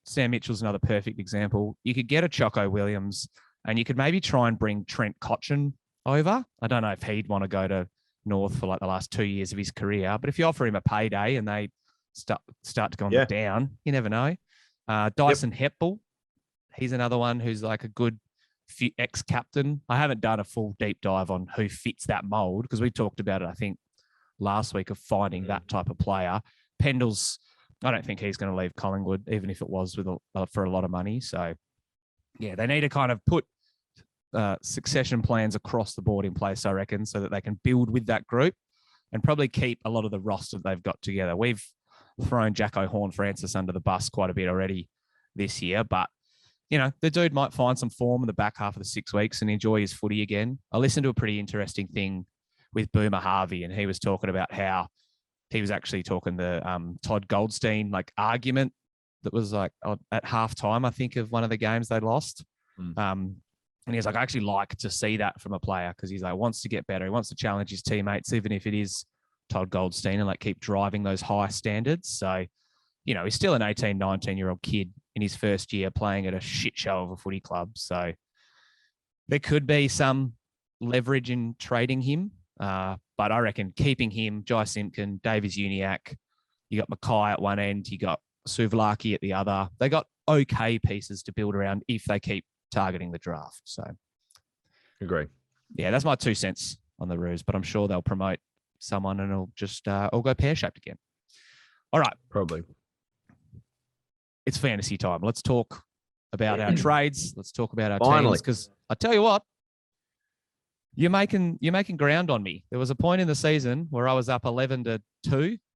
Sam Mitchell's another perfect example. You could get a Choco Williams and you could maybe try and bring Trent Cotchin over. I don't know if he'd want to go to North for like the last 2 years of his career, but if you offer him a payday and they start to go on the down, you never know. Dyson Hepble, he's another one who's like a good ex-captain. I haven't done a full deep dive on who fits that mold because we talked about it, I think, last week of finding that type of player. Pendle's, I don't think he's going to leave Collingwood, even if it was for a lot of money. So, yeah, they need to kind of put succession plans across the board in place, I reckon, so that they can build with that group and probably keep a lot of the roster they've got together. We've thrown Jacko Horne-Francis under the bus quite a bit already this year, but the dude might find some form in the back half of the 6 weeks and enjoy his footy again. I listened to a pretty interesting thing with Boomer Harvey, and he was talking about how he was actually talking the Todd Goldstein argument that was at halftime, I think, of one of the games they lost. And he's like, I actually like to see that from a player because he's like, wants to get better. He wants to challenge his teammates, even if it is Todd Goldstein, and keep driving those high standards. So, he's still an 18, 19-year-old kid in his first year playing at a shit show of a footy club. So there could be some leverage in trading him. But I reckon keeping him, Jai Simpkin, Davies Uniacke, you got Mackay at one end, you got Suvlaki at the other. They got okay pieces to build around if they keep targeting the draft. So agree. Yeah, that's my 2 cents on the Roos, but I'm sure they'll promote someone and it'll just all go pear-shaped again. All right. Probably. It's fantasy time. Let's talk about our trades. Let's talk about our Finally. teams. Because I tell you what, you're making ground on me. There was a point in the season where I was up 11-2,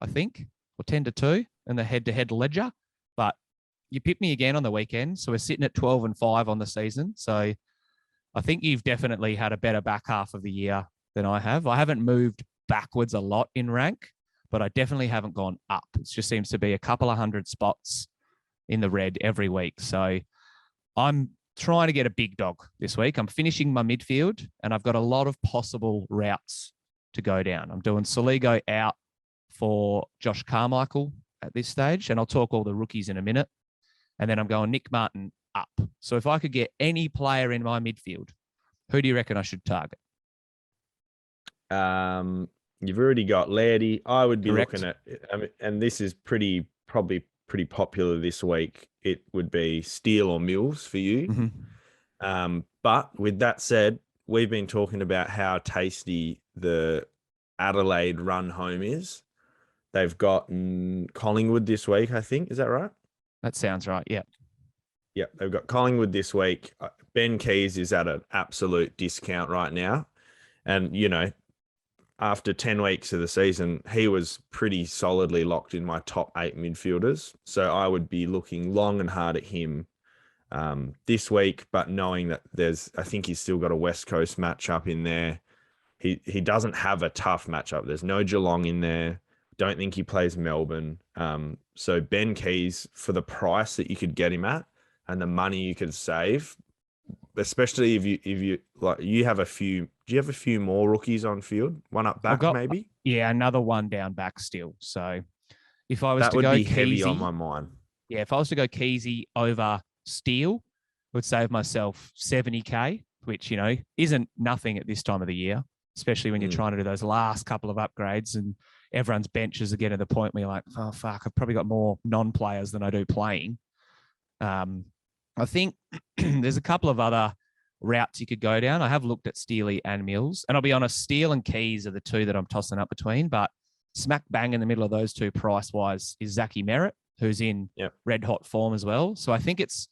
I think, or 10-2 in the head-to-head ledger. But you picked me again on the weekend, so we're sitting at 12-5 on the season. So I think you've definitely had a better back half of the year than I have. I haven't moved backwards a lot in rank, but I definitely haven't gone up. It just seems to be a couple of hundred spots in the red every week. So I'm trying to get a big dog this week. I'm finishing my midfield, and I've got a lot of possible routes to go down. I'm doing Soligo out for Josh Carmichael at this stage, and I'll talk all the rookies in a minute. And then I'm going Nick Martin up. So if I could get any player in my midfield, who do you reckon I should target? You've already got Lairdy. I would be Correct. looking at, and this is probably pretty popular this week. It would be Steele or Mills for you. Mm-hmm. But with that said, we've been talking about how tasty the Adelaide run home is. They've got Collingwood this week, I think. Is that right? That sounds right. Yeah. Yeah, they've got Collingwood this week. Ben Keys is at an absolute discount right now. And, after 10 weeks of the season, he was pretty solidly locked in my top 8 midfielders. So I would be looking long and hard at him this week, but knowing that I think he's still got a West Coast matchup in there. He doesn't have a tough matchup. There's no Geelong in there. Don't think he plays Melbourne. So Ben Keys, for the price that you could get him at and the money you could save, especially if you have a few. Do you have a few more rookies on field? One up back, maybe? Yeah, another one down back still. So if I was that to would go be Keezy, heavy on my mind. Yeah, if I was to go Keezy over Steele, it would save myself 70K, which, isn't nothing at this time of the year, especially when you're trying to do those last couple of upgrades and everyone's benches are getting to the point where you're like, oh, fuck, I've probably got more non-players than I do playing. I think there's a couple of other routes you could go down. I have looked at Steely and Mills, and I'll be honest, Steele and Keys are the two that I'm tossing up between, but smack bang in the middle of those two price-wise is Zachy Merritt, who's in red-hot form as well. So I think it's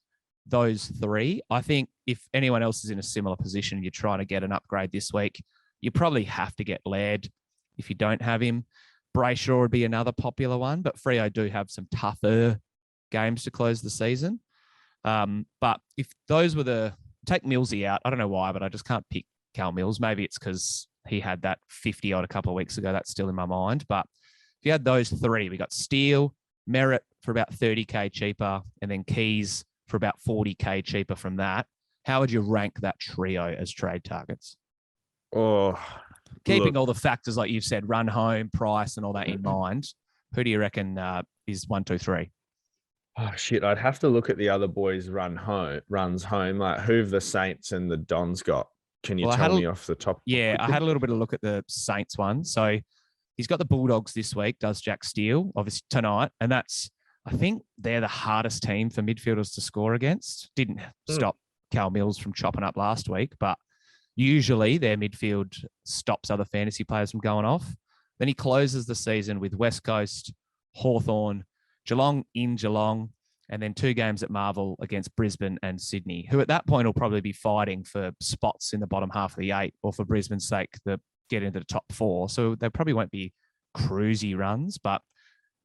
those three. I think if anyone else is in a similar position, you're trying to get an upgrade this week, you probably have to get Laird if you don't have him. Brayshaw would be another popular one, but Freo do have some tougher games to close the season. But if those were take Millsy out, I don't know why, but I just can't pick Cal Mills. Maybe it's because he had that 50-odd a couple of weeks ago. That's still in my mind. But if you had those three, we got Steele, Merritt for about 30K cheaper, and then Keys for about 40K cheaper from that. How would you rank that trio as trade targets? Oh, Keeping look, all the factors, like you've said, run home, price, and all that in mind, who do you reckon is 1, 2, 3? oh shit, I'd have to look at the other boys' runs home. Like who've the Saints and the Dons got? Can you Well, tell me off the top? I had a little bit of a look at the Saints one. So he's got the Bulldogs this week, does Jack Steele, obviously tonight. And I think they're the hardest team for midfielders to score against. Didn't stop Cal Mills from chopping up last week, but usually their midfield stops other fantasy players from going off. Then he closes the season with West Coast, Hawthorn, Geelong in Geelong, and then 2 games at Marvel against Brisbane and Sydney, who at that point will probably be fighting for spots in the bottom half of the 8, or for Brisbane's sake, the get into the top 4. So they probably won't be cruisy runs, but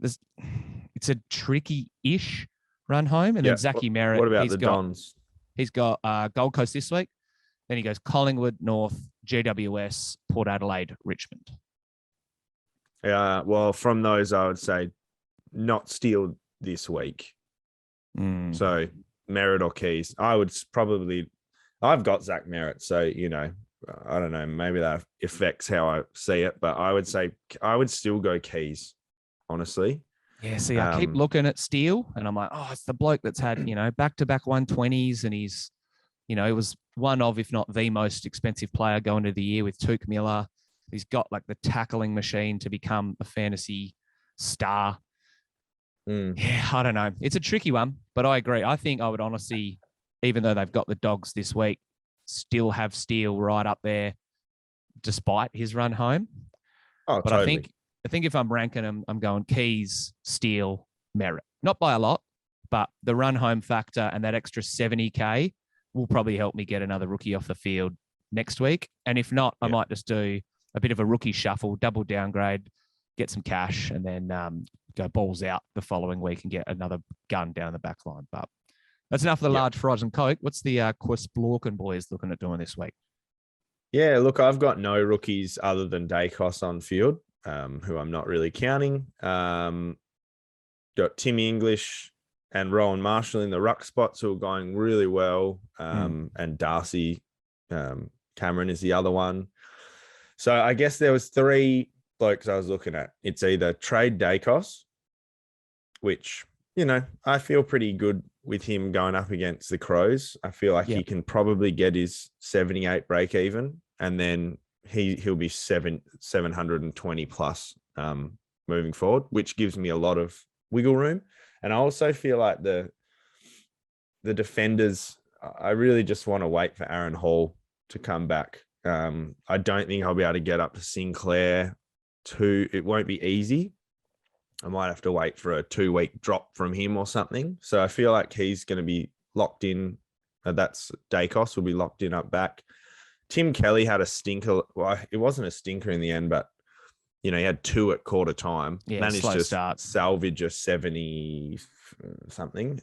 it's a tricky-ish run home. And then Zachy Merritt. What about the Dons? He's got Gold Coast this week. Then he goes Collingwood, North, GWS, Port Adelaide, Richmond. Well, from those, I would say not Steele this week. So Merritt or Keys. I've got Zach Merritt. So, I don't know, maybe that affects how I see it, but I would say I would still go Keys, honestly. Yeah, see, I keep looking at Steele and I'm like, oh, it's the bloke that's had, back-to-back 120s, and he's, he was one of, if not the most expensive player going into the year with Tuke Miller. He's got like the tackling machine to become a fantasy star. Yeah, I don't know. It's a tricky one, but I agree. I think I would honestly, even though they've got the Dogs this week, still have Steele right up there despite his run home. Oh, but totally. I think if I'm ranking them, I'm going Keys, Steele, Merritt. Not by a lot, but the run home factor and that extra 70K will probably help me get another rookie off the field next week. And if not, I might just do a bit of a rookie shuffle, double downgrade, get some cash, and then go balls out the following week and get another gun down the back line. But that's enough of the large fries and Coke. What's the Quisblorken boys looking at doing this week? Yeah, look, I've got no rookies other than Dacos on field, who I'm not really counting. Got Timmy English and Rowan Marshall in the ruck spots who are going really well. And Darcy Cameron is the other one. So I guess there was 3 blokes I was looking at. It's either trade Dacos, which, I feel pretty good with him going up against the Crows. I feel like he can probably get his 78 break even, and then he'll be 720 plus moving forward, which gives me a lot of wiggle room. And I also feel like the defenders, I really just want to wait for Aaron Hall to come back. I don't think I'll be able to get up to Sinclair. It won't be easy. I might have to wait for a 2-week drop from him or something. So I feel like he's going to be locked in. That's Dacos will be locked in up back. Tim Kelly had a stinker. Well, it wasn't a stinker in the end, but he had 2 at quarter time. Managed to salvage a 70 something.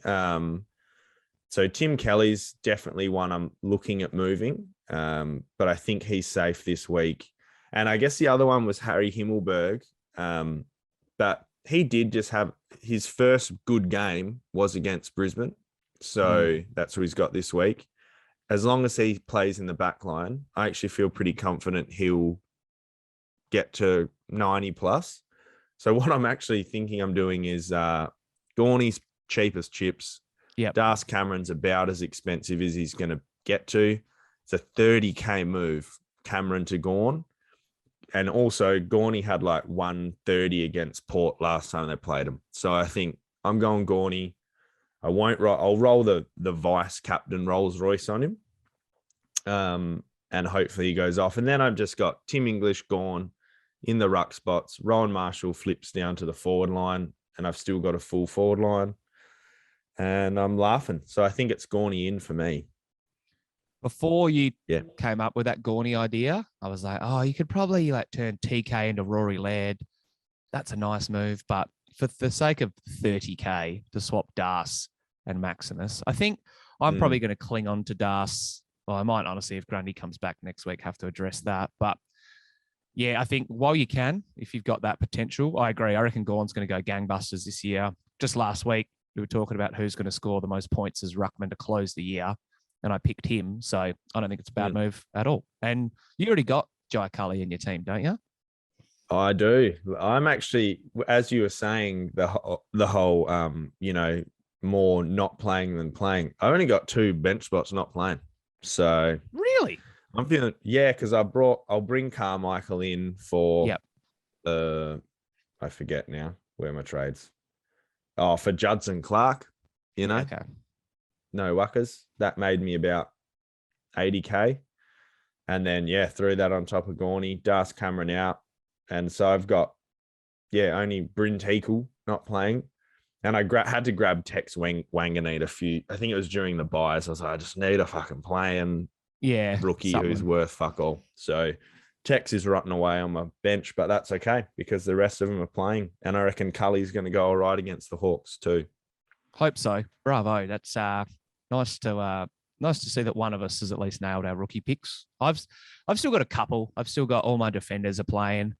So Tim Kelly's definitely one I'm looking at moving. But I think he's safe this week. And I guess the other one was Harry Himmelberg. But he did just have his first good game was against Brisbane. So that's what he's got this week. As long as he plays in the back line, I actually feel pretty confident he'll get to 90 plus. So what I'm actually thinking I'm doing is Gorney's cheapest chips. Das Cameron's about as expensive as he's going to get to. It's a 30K move, Cameron to Gorn. And also, Gorney had like 130 against Port last time they played him. So I think I'm going Gorney. I'll roll the vice captain Rolls Royce on him. And hopefully he goes off. And then I've just got Tim English Gorn in the ruck spots. Rowan Marshall flips down to the forward line. And I've still got a full forward line. And I'm laughing. So I think it's Gorney in for me. Before you came up with that Gorney idea, I was like, oh, you could probably turn TK into Rory Laird. That's a nice move. But for the sake of 30K to swap Das and Maximus, I think I'm probably going to cling on to Das. Well, I might honestly, if Grundy comes back next week, have to address that. But yeah, I think while you can, if you've got that potential, I agree. I reckon Gorn's going to go gangbusters this year. Just last week, we were talking about who's going to score the most points as ruckman to close the year. and I picked him. So I don't think it's a bad move at all. And you already got Jai Cully in your team, don't you? I do. I'm actually, as you were saying, the whole, more not playing than playing. I only got 2 bench spots not playing. So really, I'm feeling, because I'll bring Carmichael in for I forget now where my trades. Oh, for Judson Clark, okay. No wuckers. That made me about 80K. And then, threw that on top of Gorney, Das Cameron out. And so I've got, only Bryn Teakle not playing. And I had to grab Tex Wanganeen I think it was during the buys. I was like, I just need a fucking playing rookie who's worth fuck all. So Tex is rotting away on my bench, but that's okay because the rest of them are playing. And I reckon Cully's going to go all right against the Hawks too. Hope so. Bravo. That's nice to see that one of us has at least nailed our rookie picks. I've still got a couple. I've still got all my defenders are playing.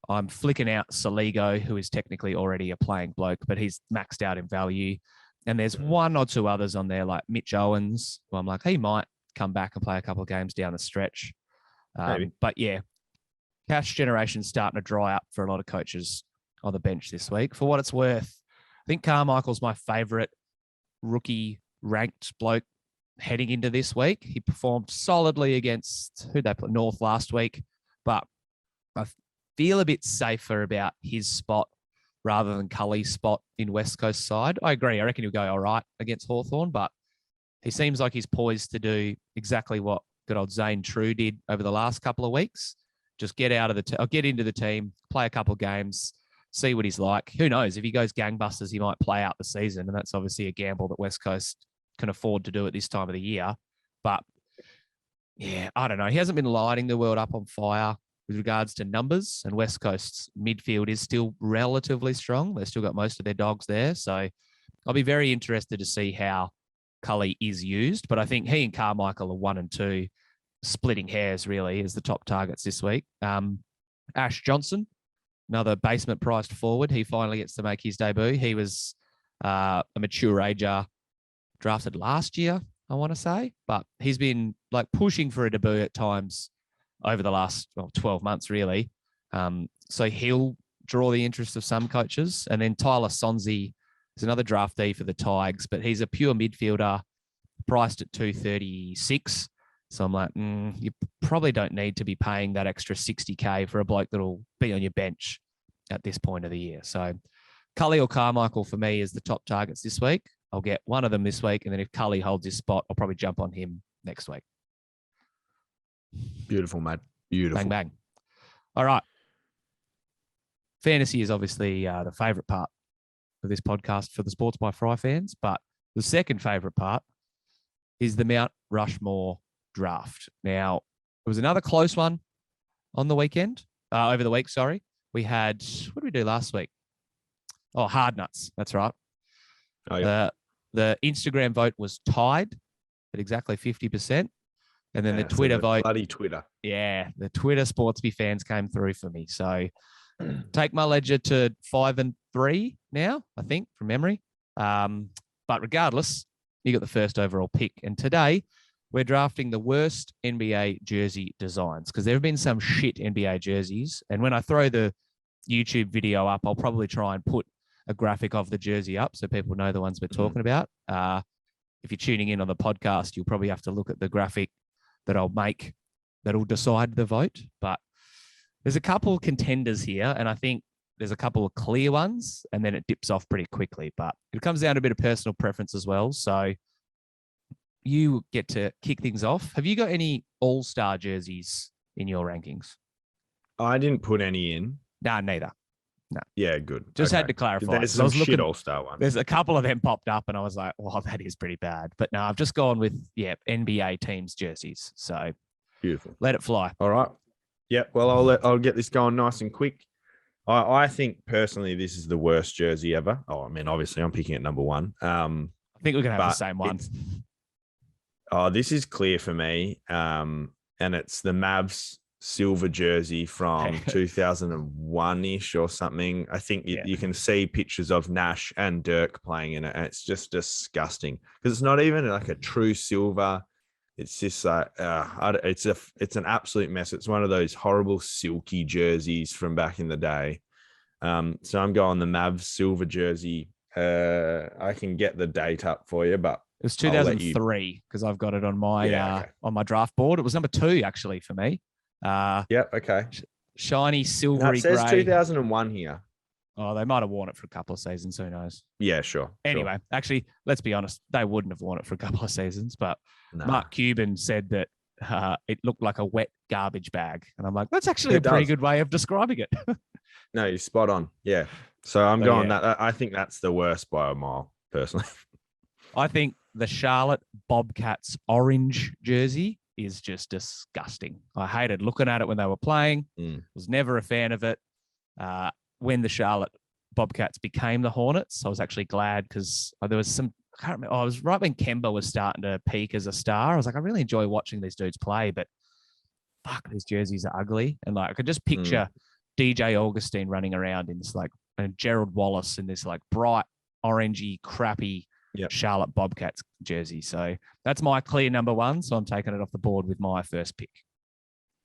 I'm flicking out Saligo, who is technically already a playing bloke, but he's maxed out in value. And there's 1 or 2 others on there, like Mitch Owens, who I'm like, he might come back and play a couple of games down the stretch. But cash generation's starting to dry up for a lot of coaches on the bench this week. For what it's worth, I think Carmichael's my favourite rookie ranked bloke heading into this week. He performed solidly against who they put North last week, but I feel a bit safer about his spot rather than Cully's spot in West Coast side. I agree. I reckon he'll go all right against Hawthorn, but he seems like he's poised to do exactly what good old Zane True did over the last couple of weeks. Just get out of get into the team, play a couple of games, see what he's like. Who knows? If he goes gangbusters, he might play out the season, and that's obviously a gamble that West Coast can afford to do at this time of the year. But I don't know. He hasn't been lighting the world up on fire with regards to numbers, and West Coast's midfield is still relatively strong. They've still got most of their dogs there. So I'll be very interested to see how Cully is used. But I think he and Carmichael are 1 and 2, splitting hairs really as the top targets this week. Ash Johnson, another basement priced forward. He finally gets to make his debut. He was a mature ager drafted last year, I want to say, but he's been like pushing for a debut at times over the last 12 months, really. So he'll draw the interest of some coaches. And then Tyler Sonzi is another draftee for the Tigers, but he's a pure midfielder priced at 236. So I'm like, you probably don't need to be paying that extra 60K for a bloke that'll be on your bench at this point of the year. So Cully or Carmichael for me is the top targets this week. I'll get one of them this week. And then if Cully holds his spot, I'll probably jump on him next week. Beautiful, mate. Beautiful. Bang, bang. All right. Fantasy is obviously the favourite part of this podcast for the Sports by Fry fans, but the second favourite part is the Mt Rushmore draft. Now, it was another close one on the weekend, over the week, sorry. We had, what did we do last week? Oh, hard nuts. That's right. Oh, yeah. The Instagram vote was tied at exactly 50%. And then the Twitter vote. Bloody Twitter. Yeah, the Twitter Sportsby fans came through for me. So take my ledger to 5 and 3 now, I think, from memory. But regardless, you got the first overall pick. And today we're drafting the worst NBA jersey designs because there have been some shit NBA jerseys. And when I throw the YouTube video up, I'll probably try and put a graphic of the jersey up so people know the ones we're talking about. If you're tuning in on the podcast, you'll probably have to look at the graphic that I'll make that'll decide the vote. But there's a couple of contenders here, and I think there's a couple of clear ones, and then it dips off pretty quickly. But it comes down to a bit of personal preference as well. So you get to kick things off. Have you got any all-star jerseys in your rankings? I didn't put any in. No, neither. No. Yeah, good. Just had to clarify. There's some shit all-star ones. There's a couple of them popped up, and I was like, well, that is pretty bad. But no, I've just gone with, NBA teams' jerseys. So beautiful. Let it fly. All right. Yeah, well, I'll get this going nice and quick. I think, personally, this is the worst jersey ever. Oh, I mean, obviously, I'm picking at number 1. I think we're going to have the same one. This is clear for me. And it's the Mavs silver jersey from 2001-ish or something. I think you can see pictures of Nash and Dirk playing in it, and it's just disgusting because it's not even like a true silver. It's just like it's an absolute mess. It's one of those horrible silky jerseys from back in the day. So I'm going the Mavs silver jersey. I can get the date up for you, but it was 2003 because I've got it on my on my draft board. It was number 2 actually for me. Okay. Shiny silvery grey. It says 2001 here. Oh, they might have worn it for a couple of seasons. Who knows? Yeah, sure. Anyway, actually, let's be honest. They wouldn't have worn it for a couple of seasons, but Mark Cuban said that it looked like a wet garbage bag. And I'm like, that's actually pretty good way of describing it. No, you're spot on. Yeah. So I'm going that. I think that's the worst by a mile, personally. I think the Charlotte Bobcats orange jersey is just disgusting. I hated looking at it when they were playing. Was never a fan of it. When the Charlotte Bobcats became the Hornets, I was actually glad because there was some, I can't remember. I was right when Kemba was starting to peak as a star. I was like, I really enjoy watching these dudes play, but fuck, these jerseys are ugly. And like, I could just picture DJ Augustine running around in this like, and Gerald Wallace in this like bright, orangey, crappy Charlotte Bobcats jersey. So that's my clear number 1. So I'm taking it off the board with my first pick.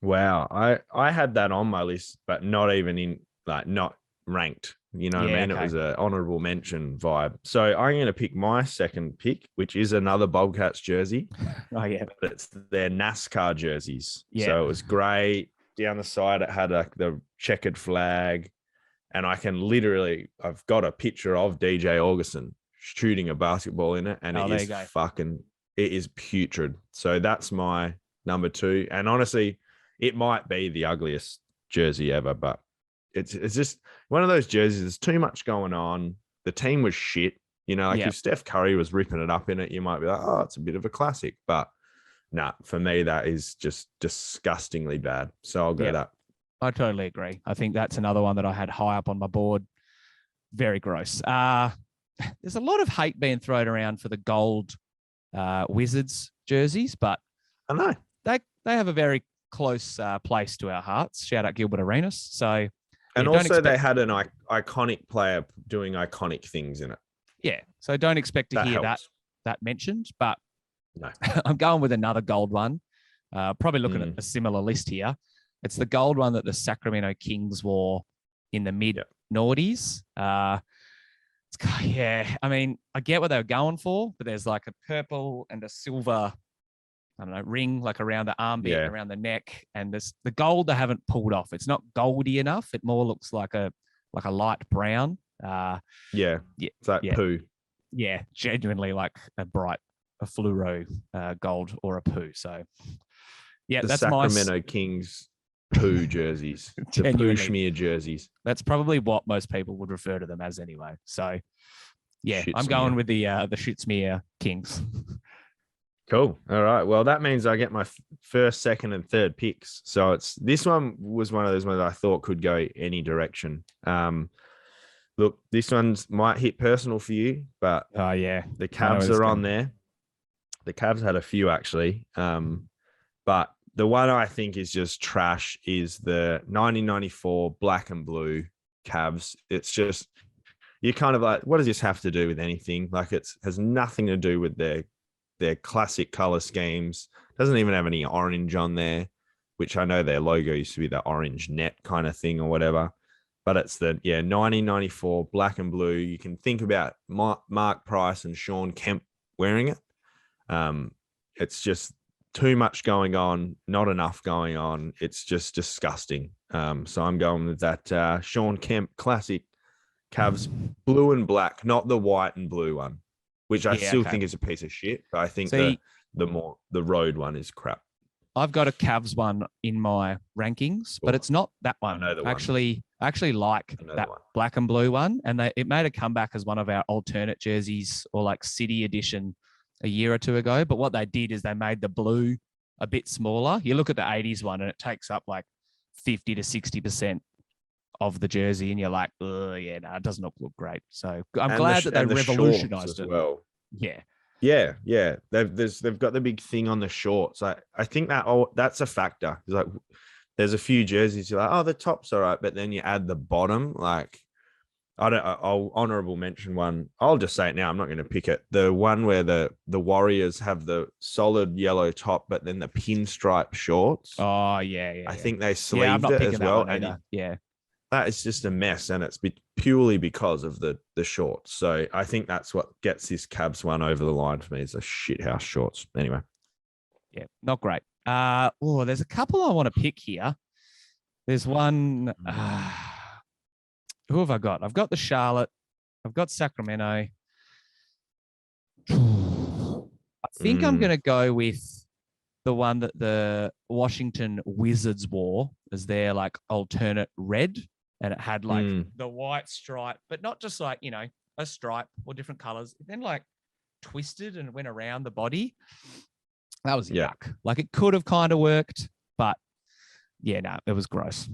Wow. I had that on my list, but not even in like not ranked. You know what I mean? Okay. It was an honorable mention vibe. So I'm going to pick my second pick, which is another Bobcats jersey. Oh, yeah. But it's their NASCAR jerseys. Yeah. So it was grey. Down the side, it had the checkered flag. And I can literally, I've got a picture of DJ Augustin shooting a basketball in it. And it is putrid. So that's my number 2. And honestly, it might be the ugliest jersey ever, but it's just one of those jerseys. There's too much going on. The team was shit. You know, like if Steph Curry was ripping it up in it, you might be like, oh, it's a bit of a classic. But nah, for me, that is just disgustingly bad. So I'll go that. I totally agree. I think that's another one that I had high up on my board. Very gross. There's a lot of hate being thrown around for the gold Wizards jerseys, but I know they have a very close place to our hearts. Shout out Gilbert Arenas. So. And also they had an iconic player doing iconic things in it. Yeah. So don't expect to hear helps. that mentioned, but no. I'm going with another gold one. Probably looking at a similar list here. It's the gold one that the Sacramento Kings wore in the mid-noughties. I mean, I get what they were going for, but there's like a purple and a silver, I don't know, ring like around the armpit, around the neck, and the gold they haven't pulled off. It's not goldy enough. It more looks like a light brown. It's like poo. Yeah, genuinely like a fluoro gold or a poo. So that's Sacramento Kings poo jerseys, the poo schmear jerseys. That's probably what most people would refer to them as anyway. So I'm going with the shit smear Kings. Cool. All right. Well, that means I get my first, second, and third picks. So this one was one of those ones I thought could go any direction. Look, this one's might hit personal for you, but the Cavs are on there. The Cavs had a few actually, but the one I think is just trash is the 1994 black and blue Cavs. It's just you're kind of like, what does this have to do with anything? Like it has nothing to do with their classic color schemes. Doesn't even have any orange on there, which I know their logo used to be the orange net kind of thing or whatever. But it's the 1994 black and blue. You can think about Mark Price and Sean Kemp wearing it. It's just too much going on, not enough going on. It's just disgusting. So I'm going with that Sean Kemp classic Cavs blue and black, not the white and blue one, which I still think is a piece of shit. But I think the road one is crap. I've got a Cavs one in my rankings, but it's not that one. I know the one. I actually like that black and blue one, and it made a comeback as one of our alternate jerseys or like city edition a year or two ago. But what they did is they made the blue a bit smaller. You look at the 80s one and it takes up like 50 to 60% of the jersey, and you're like, it doesn't look great. So I'm glad that they revolutionized it. Well. Yeah. They've got the big thing on the shorts. I think that's a factor. It's like there's a few jerseys you're like, oh, the top's all right, but then you add the bottom, like I'll honorable mention one. I'll just say it now. I'm not going to pick it. The one where the Warriors have the solid yellow top, but then the pinstripe shorts. Oh, yeah. I think they I'm sleeved not it picking as that well. one either. Yeah. That is just a mess, and it's purely because of the shorts. So I think that's what gets this Cavs one over the line for me, is the shithouse shorts. Anyway. Yeah, not great. There's a couple I want to pick here. There's one. Who have I got? I've got the Charlotte. I've got Sacramento. I think I'm going to go with the one that the Washington Wizards wore as their like alternate red, and it had like the white stripe, but not just like, a stripe or different colors. It then like twisted and went around the body. That was yuck. Like it could have kind of worked, but yeah, no, it was gross.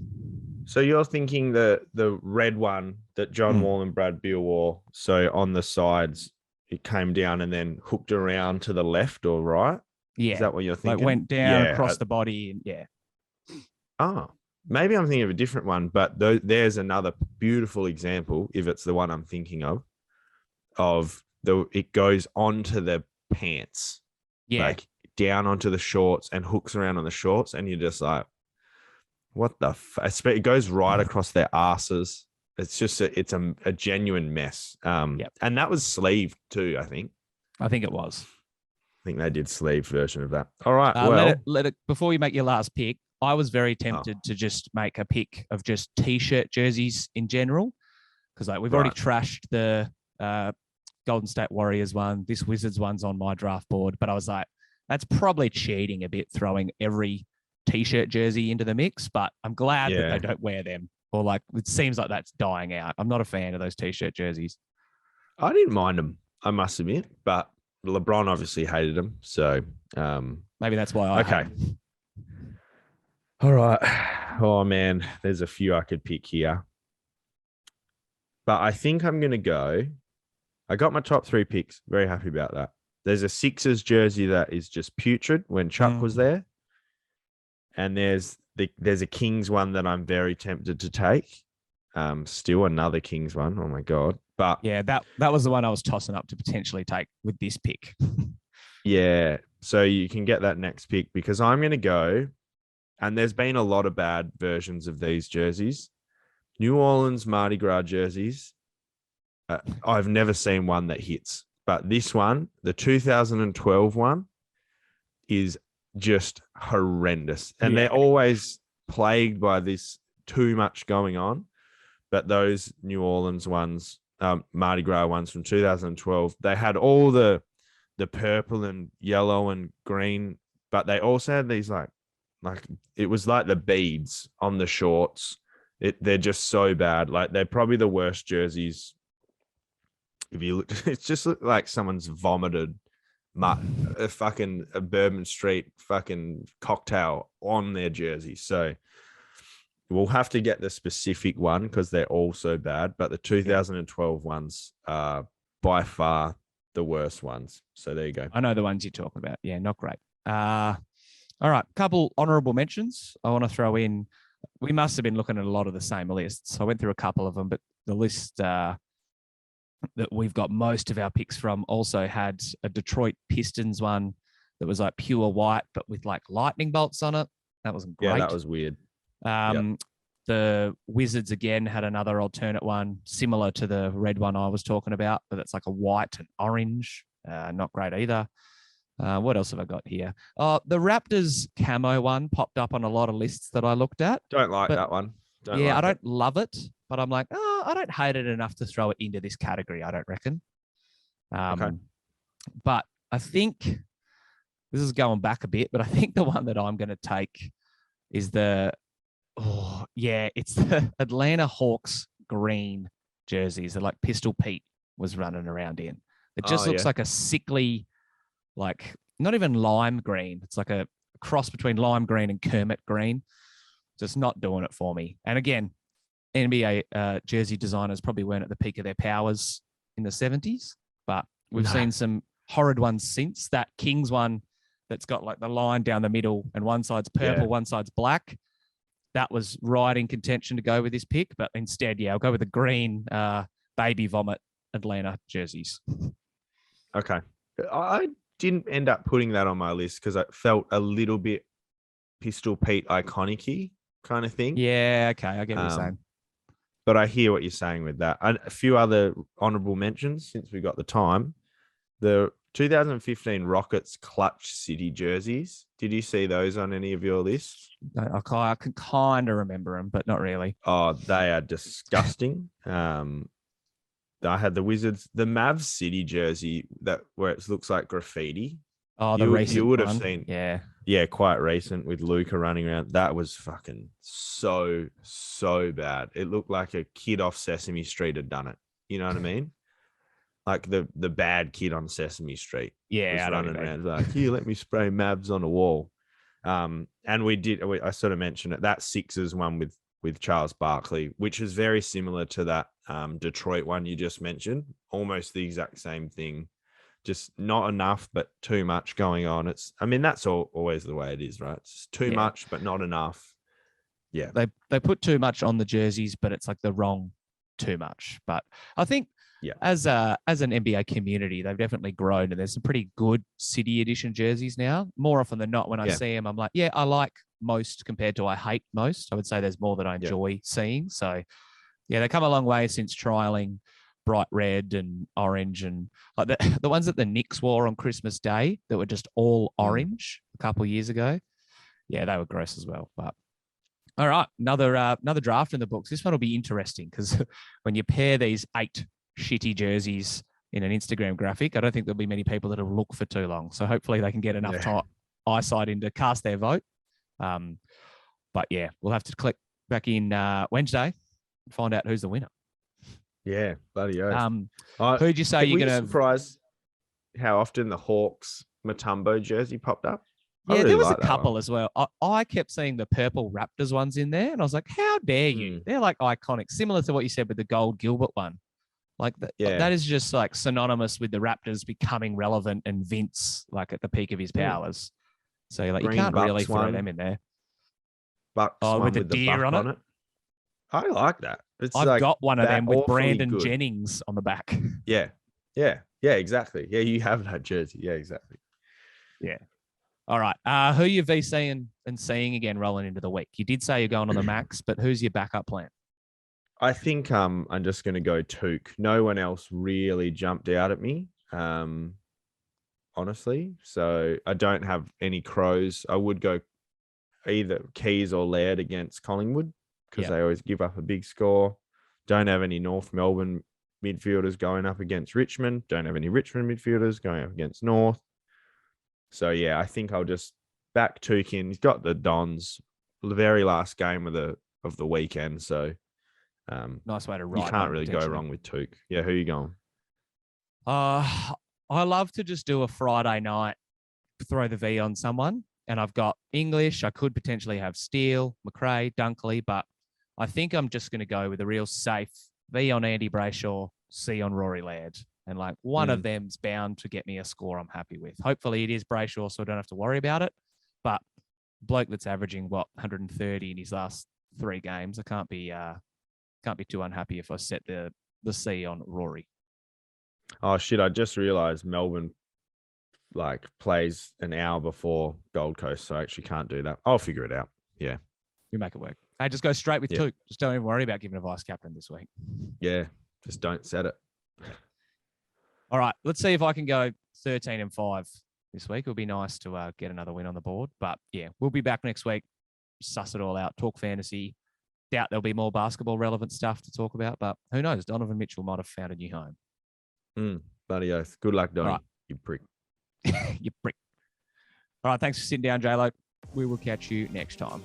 So you're thinking the red one that John Wall and Brad Beal wore. So on the sides, it came down and then hooked around to the left or right. Yeah. Is that what you're thinking? Like went down across the body. And yeah. Oh, maybe I'm thinking of a different one, but there's another beautiful example, if it's the one I'm thinking of it goes onto the pants. Yeah. Like down onto the shorts and hooks around on the shorts. And you're just like, what the it goes right across their asses. It's just it's a genuine mess. And that was sleeved too, I think. I think it was. I think they did sleeve version of that. All right. Let it before you make your last pick. I was very tempted to just make a pick of just t-shirt jerseys in general, because like we've already trashed the Golden State Warriors one. This Wizards one's on my draft board, but I was like, that's probably cheating a bit, throwing every t-shirt jersey into the mix, but I'm glad that they don't wear them, or like it seems like that's dying out. I'm not a fan of those t-shirt jerseys. I didn't mind them, I must admit, but LeBron obviously hated them, so maybe that's why I hate them. All right. Oh man, there's a few I could pick here, but I think I'm gonna go. I got my top 3 picks. Very happy about that. There's a Sixers jersey that is just putrid when Chuck was there. And there's a Kings one that I'm very tempted to take. Still another Kings one. Oh my God. But yeah, that was the one I was tossing up to potentially take with this pick. Yeah. So you can get that next pick, because I'm going to go, and there's been a lot of bad versions of these jerseys. New Orleans Mardi Gras jerseys. I've never seen one that hits, but this one, the 2012 one, is just horrendous. And they're always plagued by this too much going on. But those New Orleans ones, Mardi Gras ones from 2012, they had all the purple and yellow and green, but they also had these like it was like the beads on the shorts. They're just so bad. Like they're probably the worst jerseys. If you look, it's just like someone's vomited a Bourbon Street fucking cocktail on their jersey. So we'll have to get the specific one because they're all so bad. But the 2012 ones are by far the worst ones. So there you go. I know the ones you're talking about. Yeah, not great. All right, couple honorable mentions I want to throw in. We must have been looking at a lot of the same lists. I went through a couple of them, but the list that we've got most of our picks from also had a Detroit Pistons one that was like pure white, but with like lightning bolts on it. That wasn't great. Yeah, that was weird. The Wizards again had another alternate one similar to the red one I was talking about, but it's like a white and orange. Not great either. What else have I got here? The Raptors camo one popped up on a lot of lists that I looked at. Don't like that one. I don't love it, but I'm like, I don't hate it enough to throw it into this category, I don't reckon. Okay. But I think this is going back a bit, but I think the one that I'm going to take is it's the Atlanta Hawks green jerseys that like Pistol Pete was running around in. It just looks like a sickly, like not even lime green. It's like a cross between lime green and Kermit green. Just not doing it for me. And again, NBA jersey designers probably weren't at the peak of their powers in the 70s, but we've seen some horrid ones since. That Kings one that's got like the line down the middle and one side's purple, one side's black. that was right in contention to go with this pick. But instead, I'll go with the green baby vomit Atlanta jerseys. Okay. I didn't end up putting that on my list because I felt a little bit Pistol Pete iconic-y kind of thing. Yeah, okay. I get what you're saying. But I hear what you're saying with that. And a few other honorable mentions since we got the time. The 2015 Rockets Clutch City jerseys. Did you see those on any of your lists? I can kind of remember them, but not really. Oh, they are disgusting. I had the Wizards, the Mavs City jersey where it looks like graffiti. Oh, the recent you would have one. seen, yeah, quite recent with Luka running around. That was fucking so bad. It looked like a kid off Sesame Street had done it. You know what I mean? Like the bad kid on Sesame Street. Yeah, was running around like, here, let me spray Mavs on a wall. And I sort of mentioned it. That Sixers one with Charles Barkley, which is very similar to that Detroit one you just mentioned. Almost the exact same thing. Just not enough, but too much going on. That's always the way it is, right? It's just too much, but not enough. Yeah. They put too much on the jerseys, but it's like the wrong too much. But I think as an NBA community, they've definitely grown, and there's some pretty good City Edition jerseys now. More often than not, when I see them, I'm like, I like most compared to I hate most. I would say there's more that I enjoy seeing. So, they come a long way since trialing bright red and orange, and like the ones that the Knicks wore on Christmas Day that were just all orange a couple of years ago. Yeah, they were gross as well. But all right, another draft in the books. This one will be interesting because when you pair these 8 shitty jerseys in an Instagram graphic, I don't think there'll be many people that'll look for too long. So hopefully they can get enough eyesight in to cast their vote. But we'll have to click back in Wednesday and find out who's the winner. Yeah, bloody oath. Who'd you say you're going to... surprised how often the Hawks Mutombo jersey popped up? Yeah, there was a couple as well. I kept seeing the purple Raptors ones in there, and I was like, how dare you? They're like iconic, similar to what you said with the gold Gilbert one. Like that is just like synonymous with the Raptors becoming relevant and Vince like at the peak of his powers. So like Green you can't Bucks really throw one. them in there. Bucks with the deer buck on it. I like that. I've got one of them with Brandon Jennings on the back. Yeah, exactly. Yeah, you have that jersey. Yeah, exactly. Yeah. All right. Who are you VCing and seeing again rolling into the week? You did say you're going on the max, but who's your backup plan? I think I'm just going to go Took. No one else really jumped out at me, honestly. So I don't have any Crows. I would go either Keys or Laird against Collingwood because they always give up a big score. Don't have any North Melbourne midfielders going up against Richmond. Don't have any Richmond midfielders going up against North. So, I think I'll just back Took in. He's got the Dons, the very last game of the weekend. So, nice way to ride. You can't really go wrong with Took. Yeah, who are you going? I love to just do a Friday night, throw the V on someone. And I've got English. I could potentially have Steele, McRae, Dunkley, but I think I'm just going to go with a real safe V on Andy Brayshaw, C on Rory Laird. And like one of them's bound to get me a score I'm happy with. Hopefully it is Brayshaw, so I don't have to worry about it. But bloke that's averaging 130 in his last 3 games, I can't be too unhappy if I set the C on Rory. Oh shit! I just realised Melbourne plays an hour before Gold Coast, so I actually can't do that. I'll figure it out. Yeah, you make it work. Hey, just go straight with Took. Just don't even worry about giving a vice captain this week. Yeah, just don't set it. All right, let's see if I can go 13-5 this week. It'll be nice to get another win on the board. But we'll be back next week. Suss it all out. Talk fantasy. Doubt there'll be more basketball relevant stuff to talk about, but who knows? Donovan Mitchell might have found a new home. Bloody oath. Good luck, Donnie. Right. You prick. You prick. All right, thanks for sitting down, J-Lo. We will catch you next time.